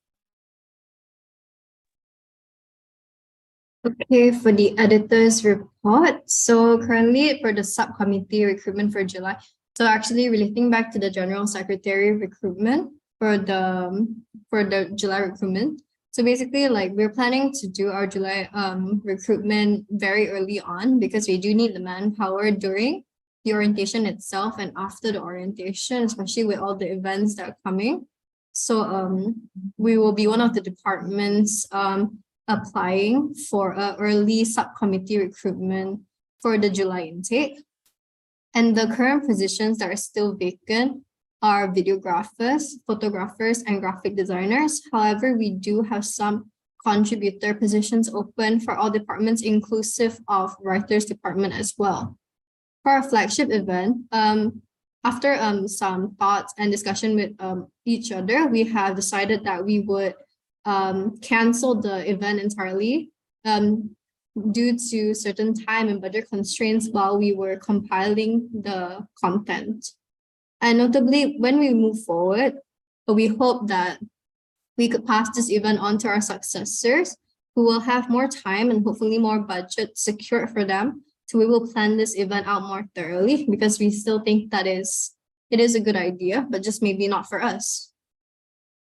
Okay, for the editor's report. So currently for the subcommittee recruitment for July, so actually relating back to the general secretary recruitment for the July recruitment. So basically, like, we're planning to do our July recruitment very early on because we do need the manpower during the orientation itself and after the orientation, especially with all the events that are coming. So we will be one of the departments applying for an early subcommittee recruitment for the July intake. And the current positions that are still vacant are videographers, photographers, and graphic designers. However, we do have some contributor positions open for all departments, inclusive of writers department as well. For our flagship event, after some thoughts and discussion with each other, we have decided that we would cancel the event entirely due to certain time and budget constraints while we were compiling the content. And notably, when we move forward, we hope that we could pass this event on to our successors who will have more time and hopefully more budget secured for them. So we will plan this event out more thoroughly because we still think that it is a good idea, but just maybe not for us.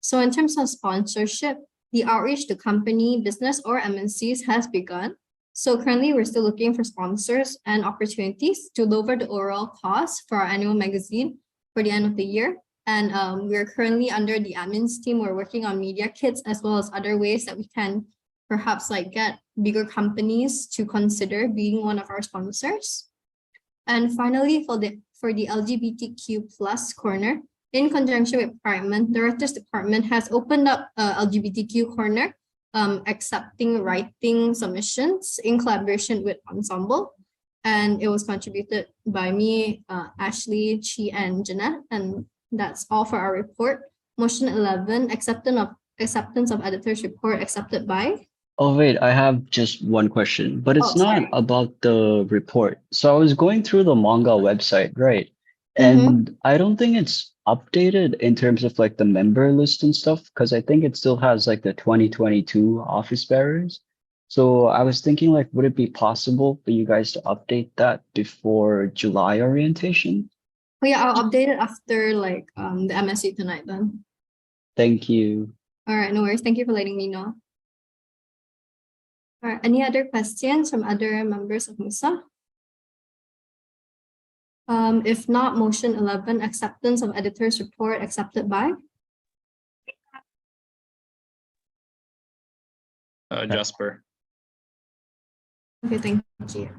So in terms of sponsorship, the outreach to company, business, or MNCs has begun. So currently, we're still looking for sponsors and opportunities to lower the overall cost for our annual magazine for the end of the year. And we're currently under the admins team. We're working on media kits as well as other ways that we can perhaps like get bigger companies to consider being one of our sponsors. And finally, for the LGBTQ plus corner, in conjunction with Department, Directors Department has opened up LGBTQ corner, accepting writing submissions in collaboration with Ensemble. And it was contributed by me, Ashley, Chi, and Jeanette. And that's all for our report. Motion 11, acceptance of editor's report accepted by. Oh, wait, I have just one question, but it's Oh, not sorry. about the report. So I was going through the manga website, right? And I don't think it's updated in terms of like the member list and stuff, because I think it still has like the 2022 office bearers. So I was thinking like, would it be possible for you guys to update that before July orientation? Oh yeah, I'll update it after like the MSC tonight then. Thank you. All right, no worries. Thank you for letting me know. All right, any other questions from other members of MUSA? If not, motion 11, acceptance of editor's report accepted by. Jasper. Okay, thank you.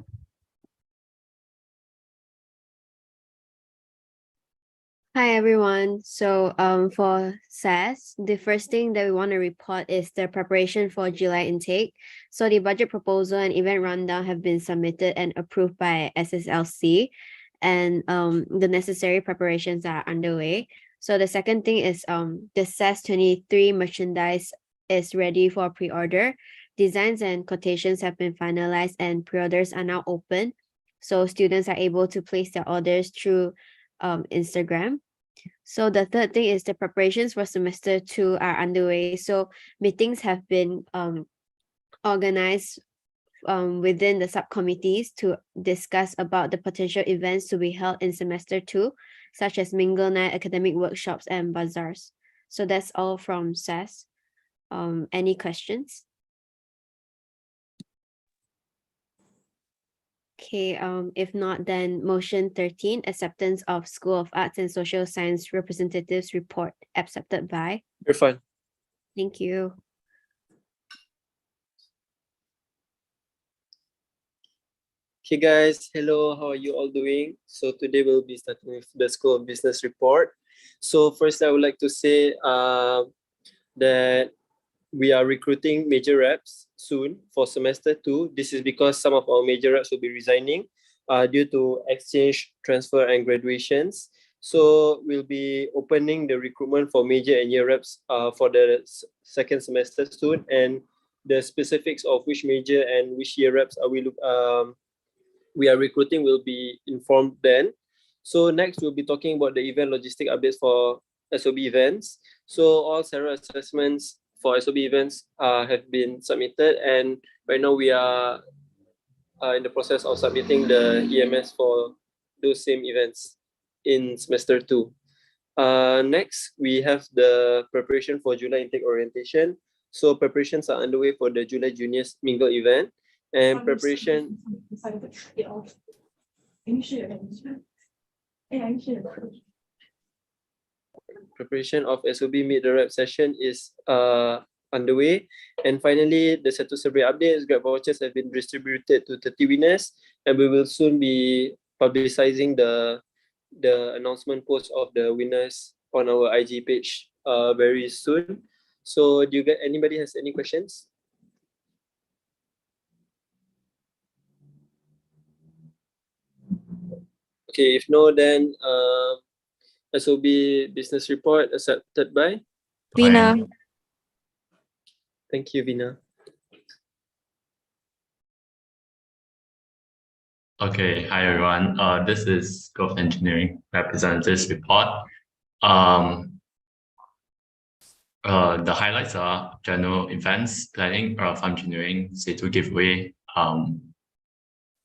Hi everyone. So for SAS, the first thing that we want to report is the preparation for July intake. So the budget proposal and event rundown have been submitted and approved by SSLC, and the necessary preparations are underway. So the second thing is the SAS 23 merchandise is ready for pre-order. Designs and quotations have been finalized and pre-orders are now open. So students are able to place their orders through Instagram. So the third thing is the preparations for semester 2 are underway. So meetings have been organized within the subcommittees to discuss about the potential events to be held in semester 2, such as mingle night, academic workshops, and bazaars. So that's all from SAS. Any questions? Okay, if not, then motion 13, acceptance of School of Arts and Social Science representatives report accepted by. You're fine. Thank you. Okay guys, hello, how are you all doing? So today we'll be starting with the School of Business report. So first I would like to say that we are recruiting major reps soon for semester 2. This is because some of our major reps will be resigning due to exchange, transfer, and graduations. So we'll be opening the recruitment for major and year reps for the second semester soon, and the specifics of which major and which year reps are we are recruiting will be informed then. So next we'll be talking about the event logistic updates for SOB events. So all Sarah assessments for SOB events have been submitted, and right now we are in the process of submitting the EMS for those same events in semester 2. Next, we have the preparation for July intake orientation. So preparations are underway for the July Juniors Mingle event, and preparation. Preparation of SOB Meet the Rep session is underway. And finally, the Satu Survey updates, grab vouchers have been distributed to 30 winners, and we will soon be publicizing the announcement post of the winners on our IG page very soon. So do you get anybody has any questions? Okay, if no, then SOB business report accepted by Vina. Thank you, Vina. Okay, hi everyone. This is Growth Engineering Representatives Report. The highlights are general events planning, farm engineering, SETU giveaway,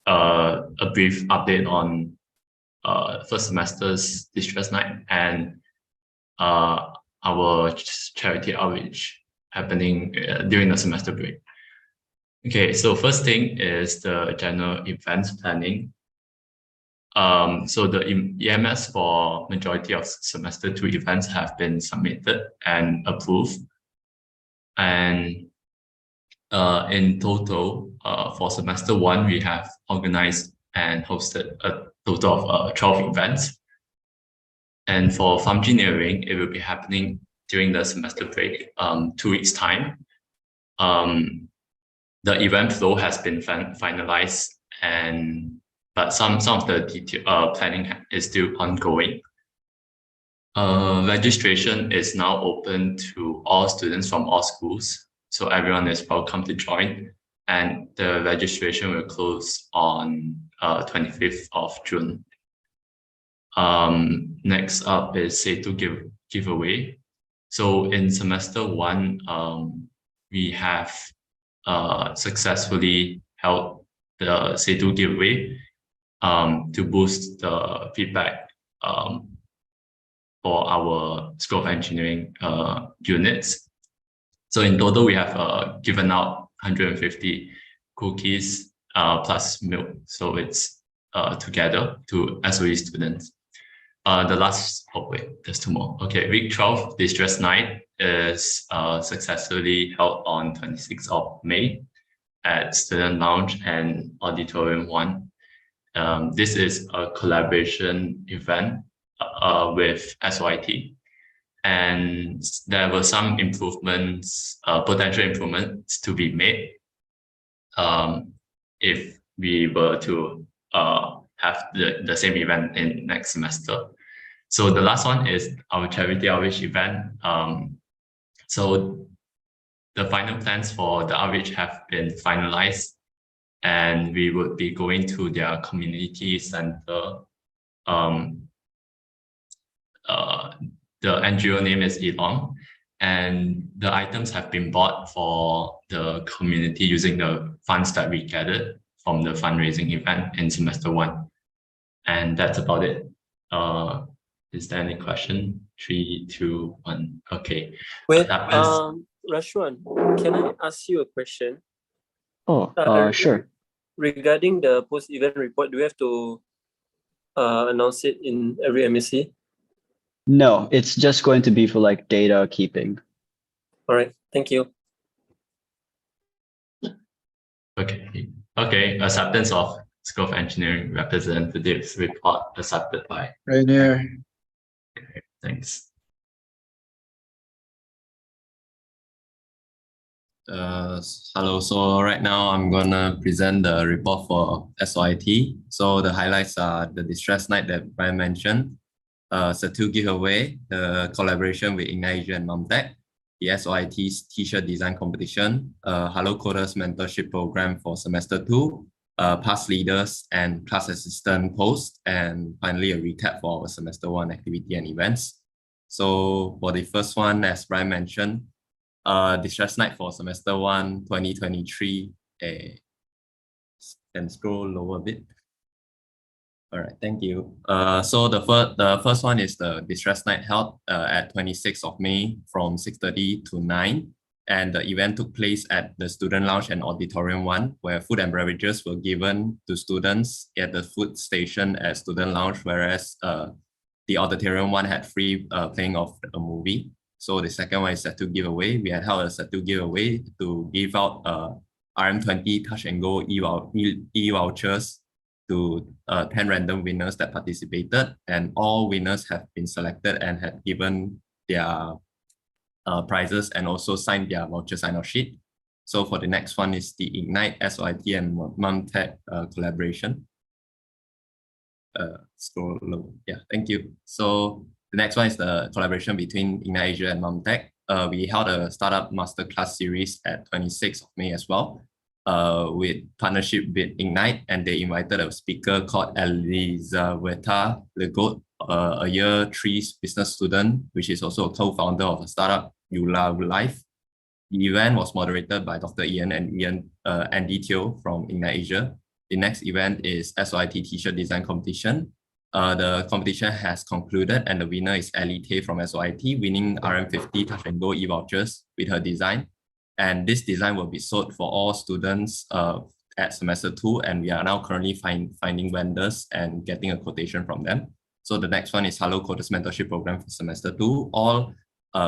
a brief update on first semester's distress night, and our charity outreach happening during the semester break. Okay, so first thing is the general events planning. So the EMS for majority of semester 2 events have been submitted and approved. And in total, for semester 1, we have organized and hosted a total of 12 events. And for farm engineering, it will be happening during the semester break, 2 weeks time. The event flow has been finalized, but some of the detail planning is still ongoing. Registration is now open to all students from all schools, so everyone is welcome to join. And the registration will close on 25th of June. Next up is SETU giveaway. So in semester 1, we have successfully held the SETU giveaway to boost the feedback for our School of Engineering units. So in total, we have given out 150 cookies plus milk. So it's together to SOE students. There's 2 more. Okay, week 12, Distress Night is successfully held on 26th of May at Student Lounge and Auditorium 1. This is a collaboration event with SYT, and there were some improvements, potential improvements to be made if we were to have the same event in next semester. So the last one is our charity outreach event. So the final plans for the outreach have been finalized, and we would be going to their community center. The NGO name is Elong, and the items have been bought for the community using the funds that we gathered from the fundraising event in semester 1. And that's about it. Is there any question? 3, 2, 1. Okay. Wait, Rashwan, can I ask you a question? Oh, sure. Regarding the post-event report, do we have to announce it in every MSc? No, it's just going to be for like data keeping. All right, thank you. Okay, acceptance of School of Engineering representatives report accepted by. Right here. Okay, thanks. Hello, so right now I'm gonna present the report for SYT. So the highlights are the Distress Night that Brian mentioned, SETU giveaway, the collaboration with Ignite and MomTech, the SYT's T-shirt design competition, Hello Coders mentorship program for semester 2, past leaders and class assistant post, and finally a recap for our semester 1 activity and events. So for the first one, as Brian mentioned, Distress Night for semester 1, 2023, can scroll lower a bit. All right, thank you. So the first one is the Distress Night held at 26th of May from 6:30 to 9. And the event took place at the Student Lounge and Auditorium 1, where food and beverages were given to students at the food station at Student Lounge, whereas the Auditorium 1 had free playing of a movie. So the second one is SETU giveaway. We had held a SETU giveaway to give out RM20 Touch and Go e-vouchers to 10 random winners that participated, and all winners have been selected and had given their prizes and also signed their voucher sign-off sheet. So for the next one is the Ignite SYT and MomTech collaboration. Scroll low. Yeah, thank you. So the next one is the collaboration between Ignite Asia and MomTech. We held a startup masterclass series at 26th of May as well, with partnership with Ignite, and they invited a speaker called Elizaveta Legault, a year 3 business student, which is also a co-founder of a startup EULA Live. The event was moderated by Dr. Ian and Andy Teo from Ignite Asia. The next event is SOIT T-shirt design competition. The competition has concluded and the winner is Ellie Tay from SOIT, winning RM50 Touch and Go e-vouchers with her design. And this design will be sold for all students at semester 2, and we are now currently finding vendors and getting a quotation from them. So the next one is Hello Coders Mentorship Program for semester 2. All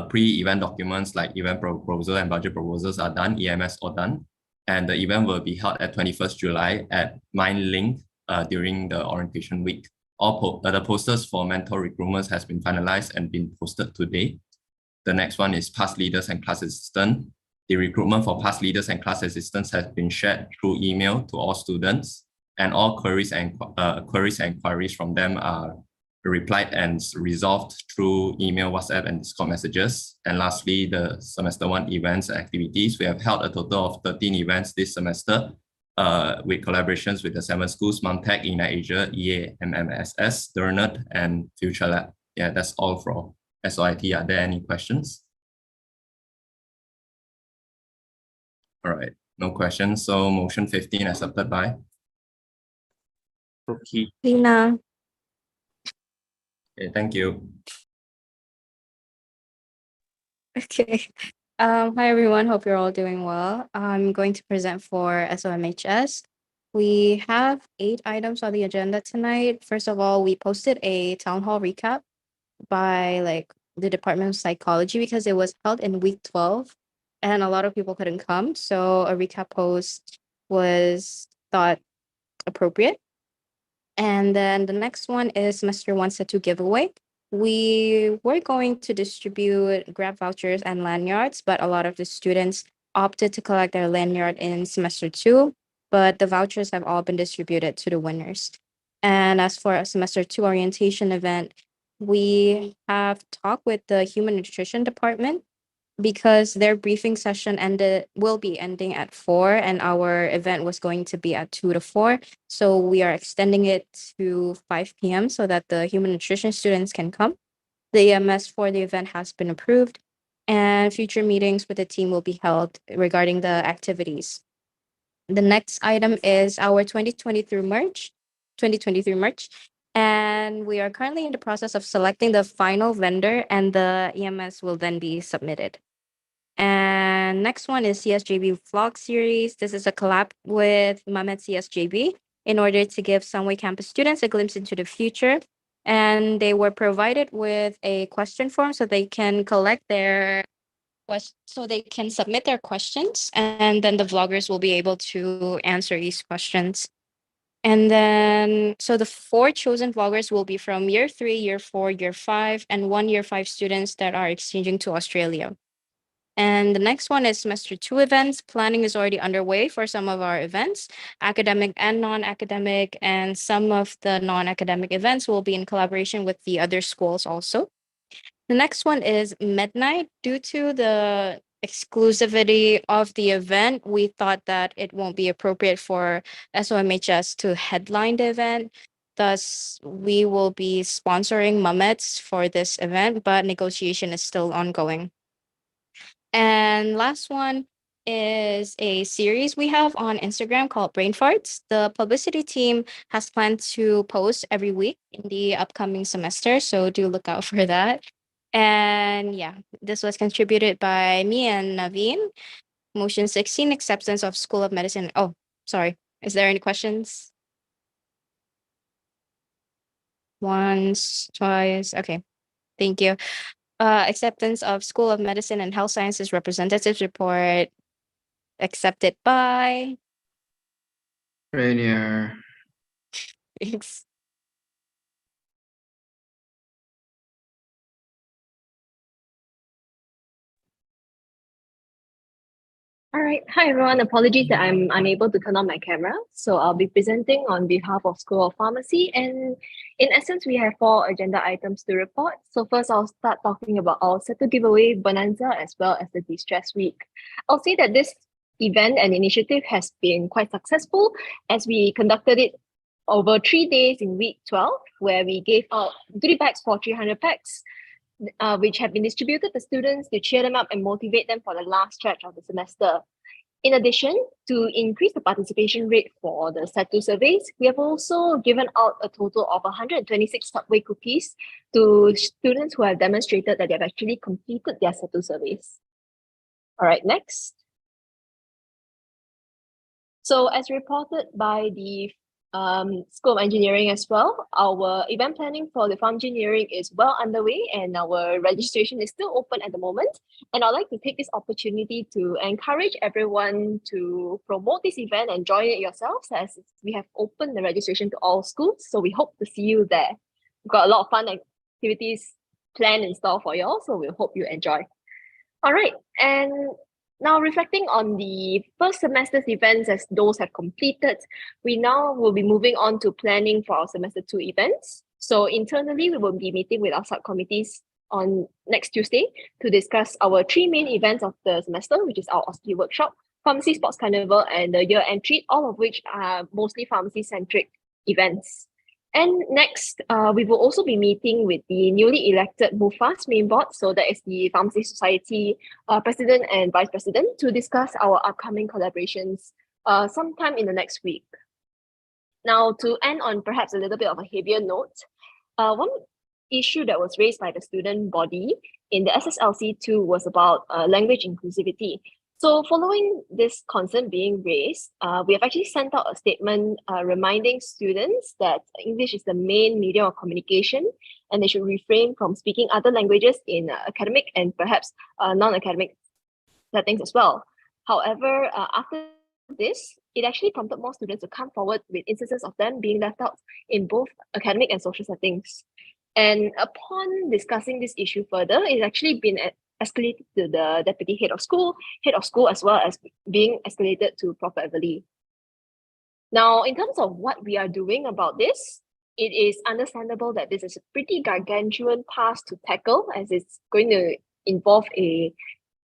pre-event documents like event proposal and budget proposals are done, EMS all done. And the event will be held at 21st July at Mind Link during the orientation week. All the posters for mentor recruitments has been finalized and been posted today. The next one is past leaders and class assistant. The recruitment for past leaders and class assistants has been shared through email to all students, and all queries and inquiries from them are replied and resolved through email, WhatsApp, and Discord messages. And lastly, the semester 1 events and activities. We have held a total of 13 events this semester with collaborations with the 7 schools, Montech, Ignite Asia, EA, MMSS, Dernert, and Future Lab. Yeah, that's all for SOIT. Are there any questions? All right, no questions. So motion 15 accepted by? Okay. Lina. Okay, thank you. Okay. Hi everyone, hope you're all doing well. I'm going to present for SOMHS. We have 8 items on the agenda tonight. First of all, we posted a town hall recap by the Department of Psychology because it was held in week 12 and a lot of people couldn't come. So a recap post was thought appropriate. And then the next one is semester 1 set to giveaway. We were going to distribute Grab vouchers and lanyards, but a lot of the students opted to collect their lanyard in semester 2, but the vouchers have all been distributed to the winners. And as for a semester 2 orientation event, we have talked with the Human Nutrition Department because their briefing session will be ending at 4 and our event was going to be at 2 to 4. So we are extending it to 5 p.m. so that the human nutrition students can come. The EMS for the event has been approved and future meetings with the team will be held regarding the activities. The next item is our 2023 merch. And we are currently in the process of selecting the final vendor and the EMS will then be submitted. And next one is CSJB vlog series. This is a collab with Mamet CSJB in order to give Sunway campus students a glimpse into the future. And they were provided with a question form so they can submit their questions and then the vloggers will be able to answer these questions. And then, so the 4 chosen vloggers will be from year 3, year 4, year 5, and 1 year 5 students that are exchanging to Australia. And the next one is semester 2 events. Planning is already underway for some of our events, academic and non-academic, and some of the non-academic events will be in collaboration with the other schools also. The next one is midnight. Due to the exclusivity of the event, we thought that it won't be appropriate for SOMHS to headline the event. Thus, we will be sponsoring Mamets for this event, but negotiation is still ongoing. And last one is a series we have on Instagram called Brain Farts. The publicity team has planned to post every week in the upcoming semester, so do look out for that. And yeah, this was contributed by me and Naveen. Motion 16, acceptance of School of Medicine. Oh, sorry. Is there any questions? Once, twice. Okay. Thank you. Acceptance of School of Medicine and Health Sciences Representatives Report accepted by Rainier. Thanks. All right. Hi, everyone. Apologies that I'm unable to turn on my camera. So I'll be presenting on behalf of School of Pharmacy. And in essence, we have 4 agenda items to report. So first, I'll start talking about our Settle Giveaway Bonanza as well as the De-Stress Week. I'll say that this event and initiative has been quite successful as we conducted it over 3 days in week 12, where we gave out goodie bags for 300 packs. which have been distributed to students to cheer them up and motivate them for the last stretch of the semester. In addition, to increase the participation rate for the Set2 surveys, we have also given out a total of 126 Subway cookies to students who have demonstrated that they have actually completed their Set2 surveys. All right, next. So as reported by the School of Engineering as well, our event planning for the farm engineering is well underway and our registration is still open at the moment. And I'd like to take this opportunity to encourage everyone to promote this event and join it yourselves, as we have opened the registration to all schools. So we hope to see you there. We've got a lot of fun activities planned in store for you all, so we hope you enjoy. All right, and now reflecting on the first semester's events as those have completed, we now will be moving on to planning for our semester 2 events. So internally, we will be meeting with our subcommittees on next Tuesday to discuss our 3 main events of the semester, which is our OSCE workshop, Pharmacy Sports Carnival, and the year-end treat, all of which are mostly pharmacy-centric events. And next, we will also be meeting with the newly elected MUFAS main board, so that is the Pharmacy Society President and Vice President, to discuss our upcoming collaborations sometime in the next week. Now, to end on perhaps a little bit of a heavier note, one issue that was raised by the student body in the SSLC2 was about language inclusivity. So following this concern being raised, we have actually sent out a statement reminding students that English is the main medium of communication and they should refrain from speaking other languages in academic and perhaps non-academic settings as well. However, after this, it actually prompted more students to come forward with instances of them being left out in both academic and social settings. And upon discussing this issue further, it's actually been escalated to the deputy head of school, as well as being escalated to Prof. Everly. Now, in terms of what we are doing about this, it is understandable that this is a pretty gargantuan task to tackle, as it's going to involve a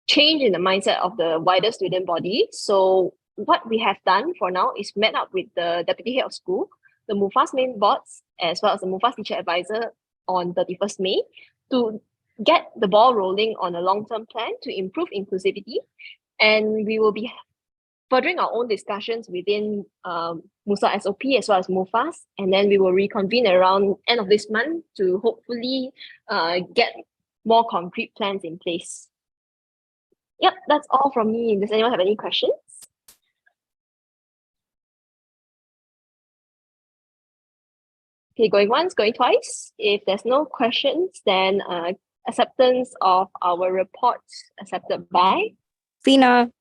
change in the mindset of the wider student body. So what we have done for now is met up with the deputy head of school, the MUFAS main boards, as well as the MUFAS teacher advisor on 31st May to get the ball rolling on a long-term plan to improve inclusivity. And we will be furthering our own discussions within MUSA SOP as well as MUFAS, and then we will reconvene around end of this month to hopefully get more concrete plans in place. Yep, that's all from me. Does anyone have any questions? Okay, going once, going twice. If there's no questions, then acceptance of our reports accepted by Fina.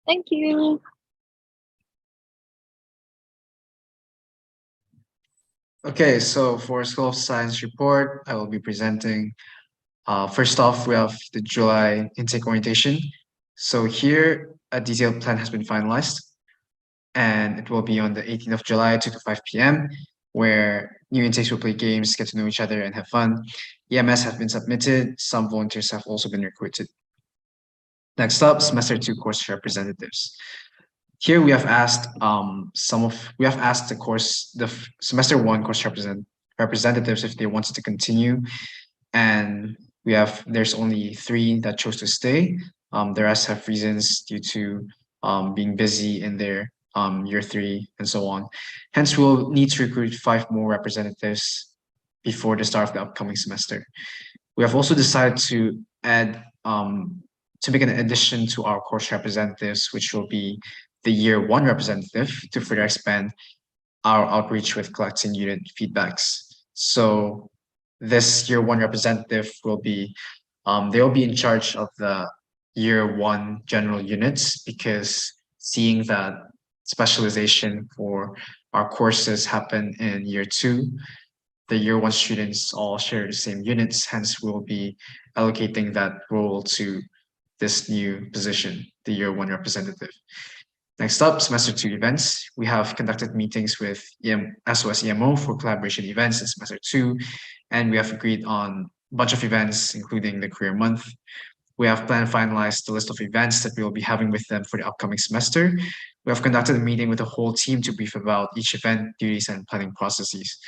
Thank you. Okay, so for School of Science report, I will be presenting. First off, we have the July intake orientation. So here, a detailed plan has been finalized, and it will be on the 18th of July, 2 to 5 p.m., where new intakes will play games, get to know each other, and have fun. EMS have been submitted. Some volunteers have also been recruited. Next up, semester 2 course representatives. Here we have asked the semester 1 course representatives if they wanted to continue, and there's only 3 that chose to stay. The rest have reasons due to being busy in their year 3 and so on. Hence, we'll need to recruit 5 more representatives before the start of the upcoming semester. We have also decided to add to make an addition to our course representatives, which will be the year 1 representative, to further expand our outreach with collecting unit feedbacks. So this year 1 representative will be, they will be in charge of the year 1 general units, because seeing that specialization for our courses happen in year 2, the year 1 students all share the same units, hence we'll be allocating that role to this new position, the year 1 representative. Next up, semester 2 events. We have conducted meetings with SOS EMO for collaboration events in semester 2, and we have agreed on a bunch of events, including the career month. We have planned and finalized the list of events that we will be having with them for the upcoming semester. We have conducted a meeting with the whole team to brief about each event, duties, and planning processes.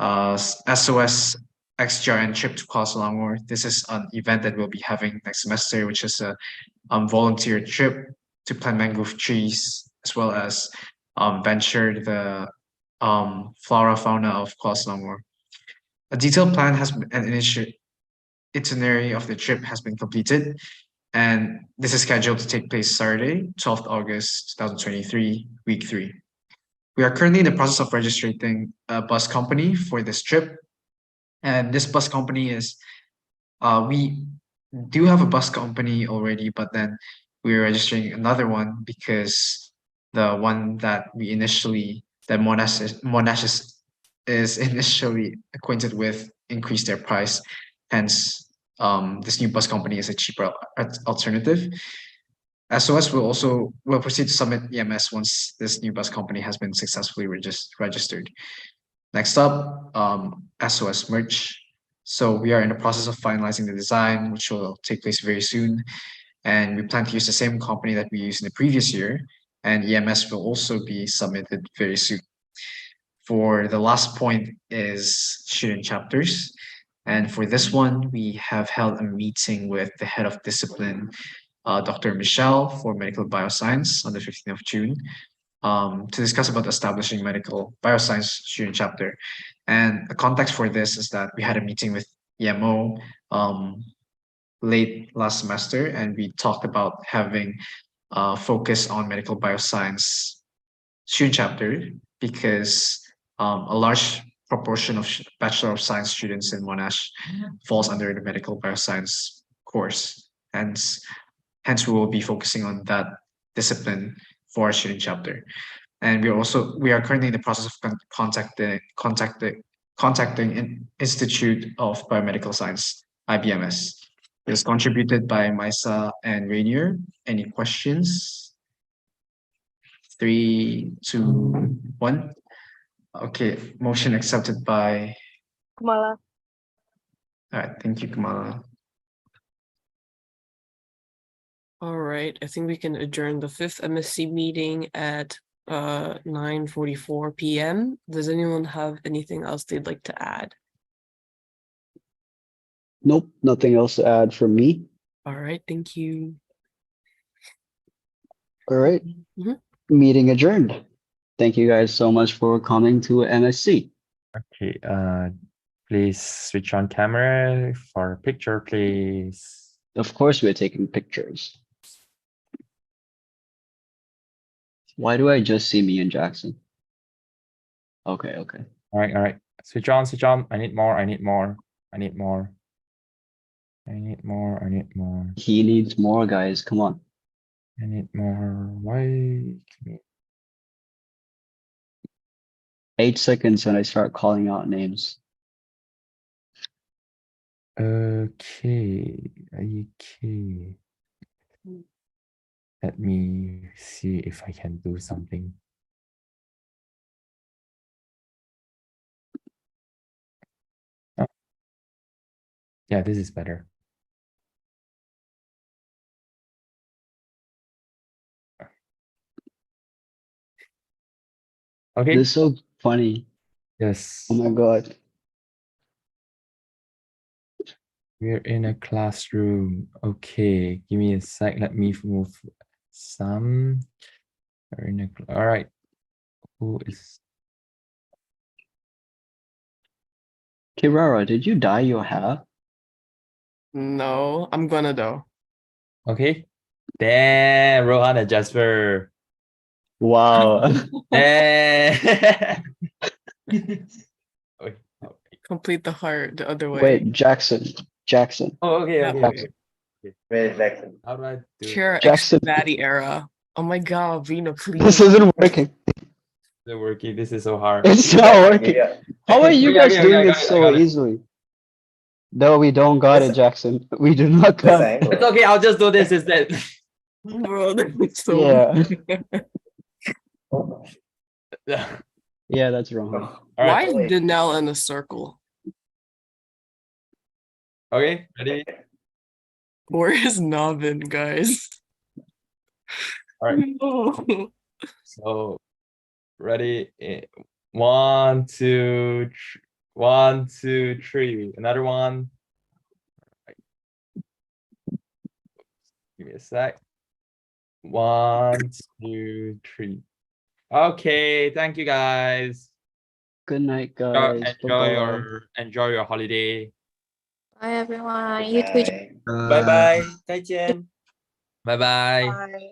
SOS XGRN trip to Kuala Selangor. This is an event that we'll be having next semester, which is a volunteer trip to plant mangrove trees, as well as venture the flora fauna of Kuala Selangor. A detailed plan has been, an itinerary of the trip has been completed, and this is scheduled to take place Saturday, 12th August 2023, week 3. We are currently in the process of registering a bus company for this trip, and this bus company is, we do have a bus company already, but then we're registering another one because the one that Monash is initially acquainted with increased their price. Hence, this new bus company is a cheaper alternative. SOS will proceed to submit EMS once this new bus company has been successfully registered. Next up, SOS merch. So we are in the process of finalizing the design, which will take place very soon. And we plan to use the same company that we used in the previous year. And EMS will also be submitted very soon. For the last point is student chapters. And for this one, we have held a meeting with the head of discipline, Dr. Michelle, for medical bioscience on the 15th of June, to discuss about establishing medical bioscience student chapter. And the context for this is that we had a meeting with EMO late last semester, and we talked about having focus on medical bioscience student chapter because a large proportion of Bachelor of Science students in Monash falls under the medical bioscience course. Hence, we will be focusing on that discipline for our student chapter. And we are currently in the process of contacting Institute of Biomedical Science, IBMS. It is contributed by MUSA and Rainier. Any questions? 3, 2, 1. Okay, motion accepted by Kamala. All right, thank you, Kamala. All right, I think we can adjourn the 5th MSc meeting at 9:44 p.m. Does anyone have anything else they'd like to add? Nope, nothing else to add from me. All right, thank you. All right, meeting adjourned. Thank you guys so much for coming to MSc. Okay, please switch on camera for a picture, please. Of course, we're taking pictures. Why do I just see me and Jackson? Okay. All right. Switch on. I need more. I need more. He needs more, guys. Come on. I need more. Why? 8 seconds and I start calling out names. Okay. Let me see if I can do something. Oh. Yeah, this is better. Okay. This is so funny. Yes. Oh my God. We're in a classroom. Okay, give me a sec. Let me move some. We're in a, all right. Who is? Kirara, did you dye your hair? No, I'm gonna though. Okay. Damn, Rohan and Jasper. Wow. Damn. Complete the heart the other way. Wait, Jackson. Oh, okay. Jackson. Where's Jackson? How do I do it? Pure Jackson. Daddy era. Oh my God, Vina, please. This isn't working. It's working. This is so hard. It's not working. How are you Okay, guys okay, doing I it got so I got it. easily? No, we don't got it, Jackson. We do not got it. It's okay. I'll just do this instead. Bro, that's so Yeah. Yeah, that's wrong. All Why right. is Danelle in a circle? Okay, ready? Where is Navin, guys? All right. No. So, ready? 1, 2, 1, 2, 3. Another one. Give me a sec. 1, 2, 3. Okay, thank you guys. Good night, guys. Bye-bye. Enjoy your holiday. Bye everyone. You too. Bye bye. 再见。 Bye bye. Bye.